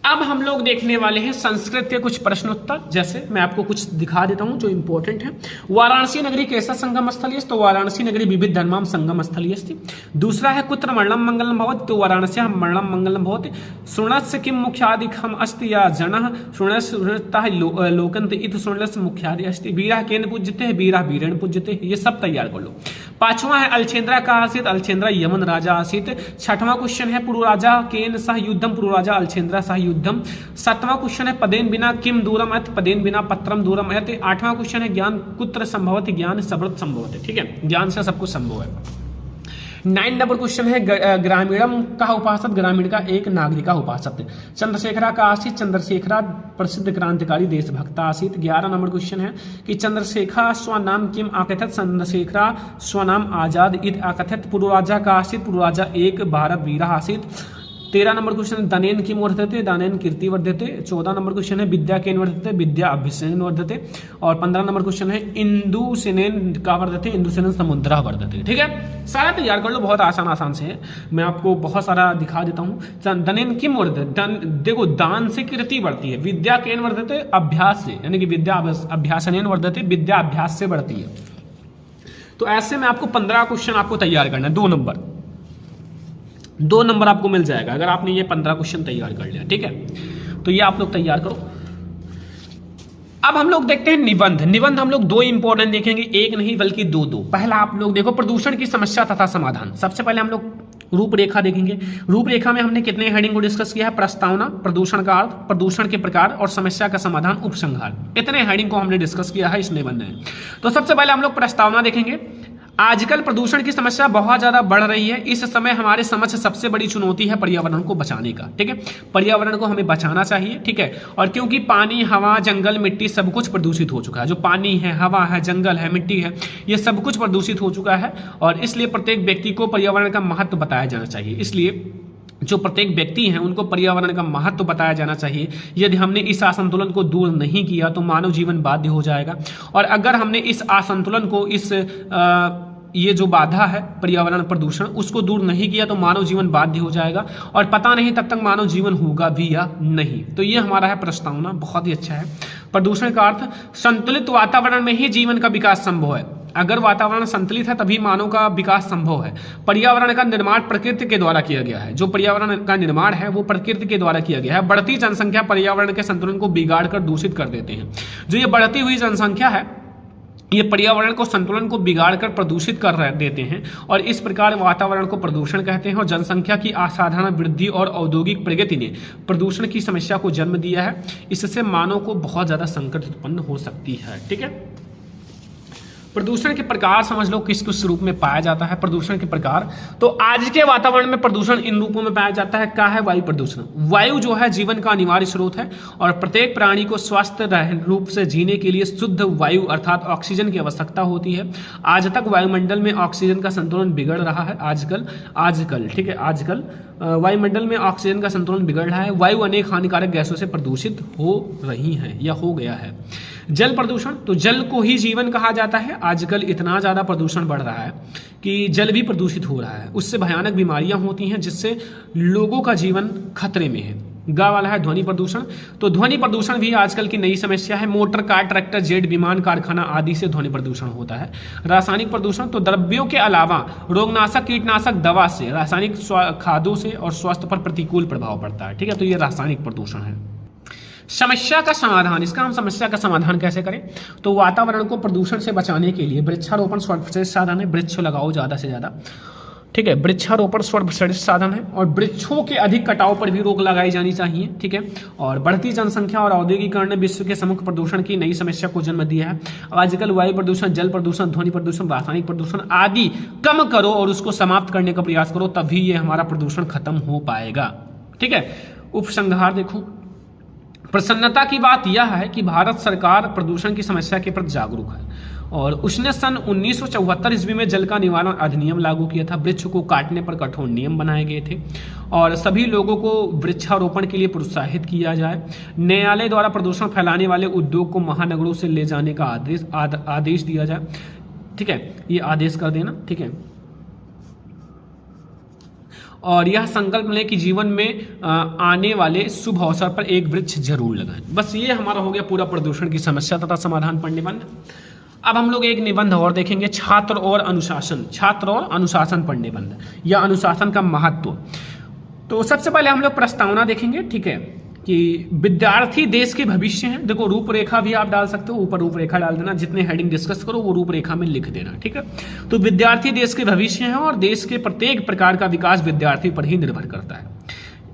अब हम लोग देखने वाले हैं संस्कृत के कुछ प्रश्नोत्तर, जैसे मैं आपको कुछ दिखा देता हूं जो इंपॉर्टेंट है। वाराणसी नगरी कैसा संगम स्थली है? तो वाराणसी नगरी विविध धर्माम संगम स्थली अस्ति। दूसरा है कुत्र मरणम मंगलम भवति? तो वाराणसी मरणम मंगलम भवति। शृणस्य किम मुख्यादिकम अस्ति या जनः शृणता लोकंत इत शृणस्य मुख्यादि अस्ति। वीरा केन पूज्यते है? वीरा वीरेण पूज्यते। ये सब तैयार कर लो। पांचवा है अलछेंद्रा का आसित? अलछेंद्रा यमन राजा आसित। छठवां क्वेश्चन है पुरु राजा केन सह युद्धम? पुरु राजा अलछेंद्रा सह युद्धम। सातवां क्वेश्चन है पदेन बिना किम दूरम अयत? पदेन बिना पत्रम दूरम अयत। आठवां क्वेश्चन है ज्ञान कुत्र संभवति? ज्ञान सबृत संभवति, ठीक है, ज्ञान से सब कुछ संभव है। 9 नंबर क्वेश्चन है ग्रामीणम का उपासक? ग्रामीण का एक नागरिका उपासक। चंद्रशेखरा का आसित? चंद्रशेखरा प्रसिद्ध क्रांतिकारी देशभक्ता आसित। 11 नंबर क्वेश्चन है कि चंद्रशेखा स्वनाम किम आकथत? चंद्रशेखरा स्वनाम आजाद इत आकथत। पूर्व राजा का आसित? पूर्व राजा एक भारत वीरा आसित। 13 नंबर क्वेश्चन दानेन किम वर्धते? दानेन कीर्ति वर्धते। 14 नंबर क्वेश्चन है विद्या केन वर्धते? विद्या अभ्युसेन वर्धते। और 15 नंबर क्वेश्चन है इंदु सेनेन का वर्धते? इंदु सेनेन समुद्रा वर्धते, ठीक है। सारा तैयार कर लो, बहुत आसान से है, मैं आपको बहुत सारा दिखा देता हूँ। दानेन किम वर्धते? देखो दान से कीर्ति बढ़ती है। विद्या केन वर्धते? अभ्यास से, यानी कि विद्या अभ्यासनेन वर्धते, विद्या अभ्यास से बढ़ती है। तो ऐसे में आपको 15 क्वेश्चन आपको तैयार करना है, 2 नंबर आपको मिल जाएगा अगर आपने ये 15 क्वेश्चन तैयार कर लिया, ठीक है। तो ये आप लोग तैयार करो। अब हम लोग देखते हैं निबंध। निबंध हम लोग 2 इंपॉर्टेंट देखेंगे, एक नहीं बल्कि 2। पहला आप लोग देखो प्रदूषण की समस्या तथा समाधान। सबसे पहले हम लोग रूपरेखा देखेंगे। रूपरेखा में हमने कितने हेडिंग को डिस्कस किया है? प्रस्तावना, प्रदूषण का अर्थ, प्रदूषण के प्रकार और समस्या का समाधान, उपसंहार। इतने हेडिंग को हमने डिस्कस किया है इस निबंध में। तो सबसे पहले हम लोग प्रस्तावना देखेंगे। आजकल प्रदूषण की समस्या बहुत ज्यादा बढ़ रही है। इस समय हमारे समक्ष सबसे बड़ी चुनौती है पर्यावरण को बचाने का, ठीक है। पर्यावरण को हमें बचाना चाहिए, ठीक है। और क्योंकि पानी, हवा, जंगल, मिट्टी सब कुछ प्रदूषित हो चुका है। जो पानी है, हवा है, जंगल है, मिट्टी है, ये सब कुछ प्रदूषित हो चुका है। और इसलिए प्रत्येक व्यक्ति को पर्यावरण का महत्व बताया जाना चाहिए। इसलिए जो प्रत्येक व्यक्ति हैं उनको पर्यावरण का महत्व बताया जाना चाहिए। यदि हमने इस असंतुलन को दूर नहीं किया तो मानव जीवन बाध्य हो जाएगा। और अगर हमने इस असंतुलन को, ये जो बाधा है पर्यावरण प्रदूषण, उसको दूर नहीं किया तो मानव जीवन बाध्य हो जाएगा। और पता नहीं तब तक मानव जीवन होगा भी या नहीं। तो ये हमारा है प्रस्तावना, बहुत ही अच्छा है। प्रदूषण का अर्थ, संतुलित वातावरण में ही जीवन का विकास संभव है। अगर वातावरण संतुलित है तभी मानव का विकास संभव है। पर्यावरण का निर्माण प्रकृति के द्वारा किया गया है। जो पर्यावरण का निर्माण है वो प्रकृति के द्वारा किया गया है। बढ़ती जनसंख्या पर्यावरण के संतुलन को बिगाड़ कर दूषित कर देते हैं। जो ये बढ़ती हुई जनसंख्या है ये पर्यावरण को, संतुलन को बिगाड़ कर प्रदूषित कर देते हैं। और इस प्रकार वातावरण को प्रदूषण कहते हैं। और जनसंख्या की असाधारण वृद्धि और औद्योगिक प्रगति ने प्रदूषण की समस्या को जन्म दिया है। इससे मानव को बहुत ज्यादा संकट उत्पन्न हो सकती है, ठीक है। प्रदूषण के प्रकार समझ लो किस किस रूप में पाया जाता है प्रदूषण के प्रकार। तो आज के वातावरण में प्रदूषण इन रूपों में पाया जाता है। क्या है? वायु प्रदूषण। वायु जो है जीवन का अनिवार्य स्रोत है और प्रत्येक प्राणी को स्वस्थ रूप से जीने के लिए शुद्ध वायु अर्थात ऑक्सीजन की आवश्यकता होती है। आज तक वायुमंडल में ऑक्सीजन का संतुलन बिगड़ रहा है। आजकल ठीक है, आजकल वायुमंडल में ऑक्सीजन का संतुलन बिगड़ रहा है। वायु अनेक हानिकारक गैसों से प्रदूषित हो रही है या हो गया है। जल प्रदूषण, तो जल को ही जीवन कहा जाता है। आजकल इतना ज़्यादा प्रदूषण बढ़ रहा है कि जल भी प्रदूषित हो रहा है। उससे भयानक बीमारियां होती हैं जिससे लोगों का जीवन खतरे में है। गा वाला है ध्वनि प्रदूषण। तो ध्वनि प्रदूषण भी आजकल की नई समस्या है। मोटर, कार, ट्रैक्टर, जेट, विमान, कारखाना आदि से ध्वनि प्रदूषण होता है। रासायनिक प्रदूषण, तो द्रव्यों के अलावा रोगनाशक, कीटनाशक दवा से, रासायनिक खादों से और स्वास्थ्य पर प्रतिकूल प्रभाव पड़ता है, ठीक है। तो ये रासायनिक प्रदूषण है। समस्या का समाधान, इसका हम समस्या का समाधान कैसे करें? तो वातावरण को प्रदूषण से बचाने के लिए वृक्षारोपण सर्वश्रेष्ठ साधन है। वृक्ष लगाओ ज़्यादा से ज़्यादा, ठीक है। वृक्षारोपण सर्वश्रेष्ठ साधन है और वृक्षों के अधिक कटाव पर भी रोक लगाई जानी चाहिए, ठीक है। और बढ़ती जनसंख्या और औद्योगिकरण ने विश्व के समग्र प्रदूषण की नई समस्या को जन्म दिया है। आजकल वायु प्रदूषण, जल प्रदूषण, ध्वनि प्रदूषण, रासायनिक प्रदूषण आदि कम करो और उसको समाप्त करने का प्रयास करो, तभी ये हमारा प्रदूषण खत्म हो पाएगा, ठीक है। उपसंहार देखो, प्रसन्नता की बात यह है कि भारत सरकार प्रदूषण की समस्या के प्रति जागरूक है और उसने सन 1974 ईस्वी में जल का निवारण अधिनियम लागू किया था। वृक्ष को काटने पर कठोर नियम बनाए गए थे और सभी लोगों को वृक्षारोपण के लिए प्रोत्साहित किया जाए। न्यायालय द्वारा प्रदूषण फैलाने वाले उद्योग को महानगरों से ले जाने का आदेश दिया जाए, ठीक है। ये आदेश कर देना, ठीक है। और यह संकल्प लें कि जीवन में आने वाले शुभ अवसर पर एक वृक्ष जरूर लगाएं। बस ये हमारा हो गया पूरा प्रदूषण की समस्या तथा समाधान पर निबंध। अब हम लोग एक निबंध और देखेंगे, छात्र और अनुशासन। छात्र और अनुशासन पर निबंध या अनुशासन का महत्व। तो सबसे पहले हम लोग प्रस्तावना देखेंगे, ठीक है, कि विद्यार्थी देश के भविष्य हैं। देखो रूपरेखा भी आप डाल सकते हो, ऊपर रूपरेखा डाल देना, जितने हेडिंग डिस्कस करो वो रूपरेखा में लिख देना, ठीक है। तो विद्यार्थी देश के भविष्य हैं और देश के प्रत्येक प्रकार का विकास विद्यार्थी पर ही निर्भर करता है।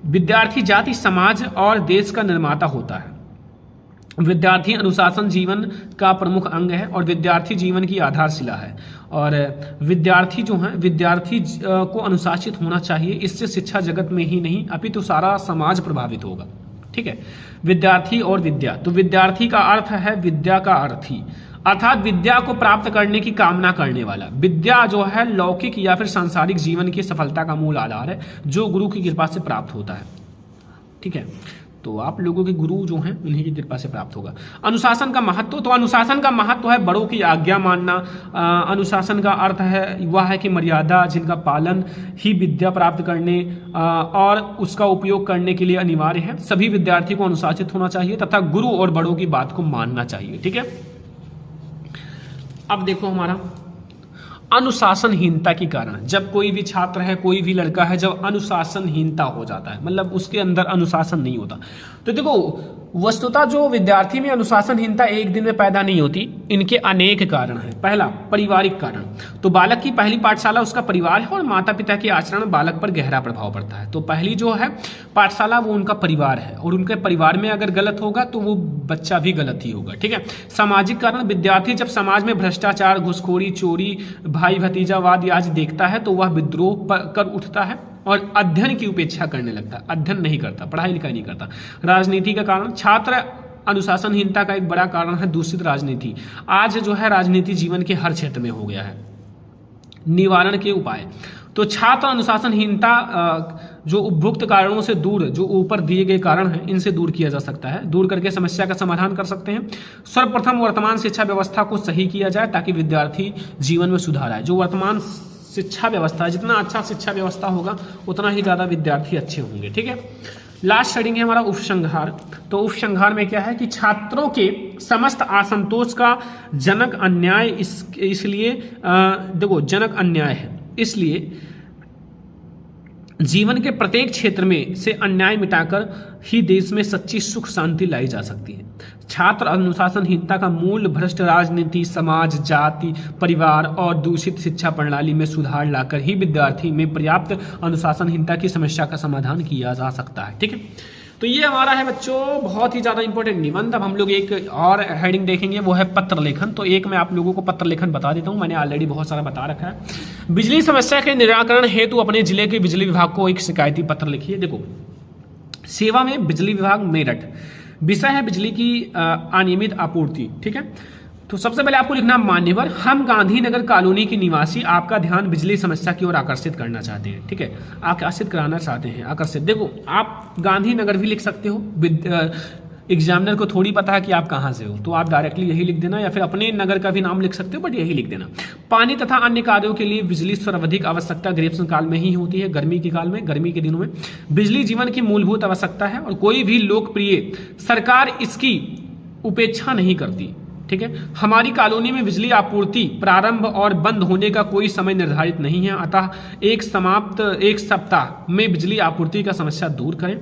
विद्यार्थी जाति, समाज और देश का निर्माता होता है। विद्यार्थी अनुशासन जीवन का प्रमुख अंग है और विद्यार्थी जीवन की आधारशिला है। और विद्यार्थी जो है, विद्यार्थी को अनुशासित होना चाहिए। इससे शिक्षा जगत में ही नहीं अपितु सारा समाज प्रभावित होगा, ठीक है। विद्यार्थी और विद्या, तो विद्यार्थी का अर्थ है विद्या का अर्थी, अर्थात विद्या को प्राप्त करने की कामना करने वाला। विद्या जो है लौकिक या फिर सांसारिक जीवन की सफलता का मूल आधार है जो गुरु की कृपा से प्राप्त होता है, ठीक है। तो आप लोगों के गुरु जो हैं उन्हीं की कृपा से प्राप्त होगा। अनुशासन का महत्व, तो अनुशासन का महत्व है बड़ों की आज्ञा मानना। अनुशासन का अर्थ है वह है कि मर्यादा जिनका पालन ही विद्या प्राप्त करने और उसका उपयोग करने के लिए अनिवार्य है। सभी विद्यार्थी को अनुशासित होना चाहिए तथा गुरु और बड़ों की बात को मानना चाहिए, ठीक है। अब देखो हमारा अनुशासनहीनता के कारण। जब कोई भी छात्र है, कोई भी लड़का है, जब अनुशासनहीनता हो जाता है, मतलब उसके अंदर अनुशासन नहीं होता। तो देखो, वस्तुतः जो विद्यार्थी में अनुशासनहीनता एक दिन में पैदा नहीं होती, इनके अनेक कारण हैं। पहला, पारिवारिक कारण। तो बालक की पहली पाठशाला उसका परिवार है और माता पिता के आचरण बालक पर गहरा प्रभाव पड़ता है। तो पहली जो है पाठशाला वो उनका परिवार है, और उनके परिवार में अगर गलत होगा तो वो बच्चा भी गलत ही होगा, ठीक है। सामाजिक कारण, विद्यार्थी जब समाज में भ्रष्टाचार, घूसखोरी, चोरी, भाई भतीजावाद आदि देखता है तो वह विद्रोह कर उठता है और अध्ययन की उपेक्षा करने लगता है, अध्ययन नहीं करता, पढ़ाई लिखाई नहीं करता। राजनीति का कारण, छात्र अनुशासनहीनता का एक बड़ा कारण है दूषित राजनीति। आज जो है राजनीति जीवन के हर क्षेत्र में हो गया है। निवारण के उपाय, तो छात्र अनुशासनहीनता जो उपयुक्त कारणों से दूर, जो ऊपर दिए गए कारण हैं, इनसे दूर किया जा सकता है। दूर करके समस्या का समाधान कर सकते हैं। सर्वप्रथम वर्तमान शिक्षा व्यवस्था को सही किया जाए ताकि विद्यार्थी जीवन में सुधार आए। जो वर्तमान शिक्षा व्यवस्था, जितना अच्छा शिक्षा व्यवस्था होगा उतना ही ज़्यादा विद्यार्थी अच्छे होंगे, ठीक है। लास्ट हेडिंग है हमारा उपसंहार। तो उपसंहार में क्या है कि छात्रों के समस्त असंतोष का जनक अन्याय इसलिए देखो जनक अन्याय है, इसलिए जीवन के प्रत्येक क्षेत्र में से अन्याय मिटाकर ही देश में सच्ची सुख शांति लाई जा सकती है। छात्र अनुशासनहीनता का मूल भ्रष्ट राजनीति, समाज, जाति, परिवार और दूषित शिक्षा प्रणाली में सुधार लाकर ही विद्यार्थी में पर्याप्त अनुशासनहीनता की समस्या का समाधान किया जा सकता है, ठीक है। तो ये हमारा है बच्चों बहुत ही ज़्यादा इंपॉर्टेंट निबंध। अब हम लोग एक और हेडिंग देखेंगे, वो है पत्र लेखन। तो एक मैं आप लोगों को पत्र लेखन बता देता हूँ, मैंने ऑलरेडी बहुत सारा बता रखा है। बिजली समस्या के निराकरण हेतु अपने जिले के बिजली विभाग को एक शिकायती पत्र लिखिए। देखो, सेवा में बिजली विभाग मेरठ, विषय है बिजली की अनियमित आपूर्ति, ठीक है। तो सबसे पहले आपको लिखना, मान्यवर, हम गांधीनगर कॉलोनी के निवासी आपका ध्यान बिजली समस्या की ओर आकर्षित करना चाहते हैं, ठीक है, आकर्षित कराना चाहते हैं, आकर्षित। देखो, आप गांधीनगर भी लिख सकते हो, एग्जामिनर को थोड़ी पता है कि आप कहाँ से हो, तो आप डायरेक्टली यही लिख देना, या फिर अपने नगर का भी नाम लिख सकते हो, बट यही लिख देना। पानी तथा अन्य कार्यों के लिए बिजली सर्वाधिक आवश्यकता ग्रीष्म काल में ही होती है। गर्मी के काल में, गर्मी के दिनों में बिजली जीवन की मूलभूत आवश्यकता है और कोई भी लोकप्रिय सरकार इसकी उपेक्षा नहीं करती, ठीक है। हमारी कॉलोनी में बिजली आपूर्ति प्रारंभ और बंद होने का कोई समय निर्धारित नहीं है, अतः एक सप्ताह में बिजली आपूर्ति का समस्या दूर करें।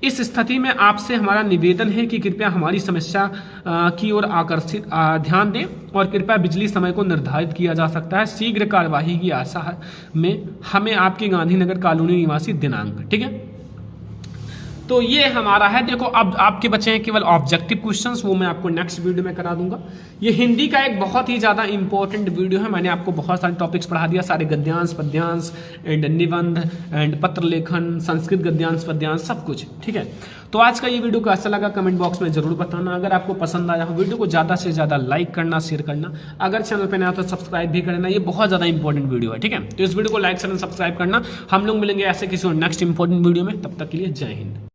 इस स्थिति में आपसे हमारा निवेदन है कि कृपया हमारी समस्या की ओर आकर्षित ध्यान दें और कृपया बिजली समय को निर्धारित किया जा सकता है। शीघ्र कार्यवाही की आशा में हमें आपके गांधीनगर कॉलोनी निवासी दिनांक, ठीक है। तो ये हमारा है। देखो, अब आपके बचे हैं केवल ऑब्जेक्टिव क्वेश्चंस, वो मैं आपको नेक्स्ट वीडियो में करा दूंगा। ये हिंदी का एक बहुत ही ज़्यादा इंपॉर्टेंट वीडियो है। मैंने आपको बहुत सारे टॉपिक्स पढ़ा दिया, सारे गद्यांश, पद्यांश एंड निबंध एंड पत्र लेखन, संस्कृत गद्यांश, पद्यांश, सब कुछ, ठीक है। तो आज का ये वीडियो कैसा लगा कमेंट बॉक्स में जरूर बताना। अगर आपको पसंद आया हो वीडियो को ज़्यादा से ज़्यादा लाइक करना, शेयर करना। अगर चैनल पर नया तो सब्सक्राइब भी करना, ये बहुत ज़्यादा इंपॉर्टेंट वीडियो है, ठीक है। तो इस वीडियो को लाइक, शेयर, सब्सक्राइब करना। हम लोग मिलेंगे ऐसे किसी और नेक्स्ट इंपॉर्टेंट वीडियो में, तब तक के लिए जय हिंद।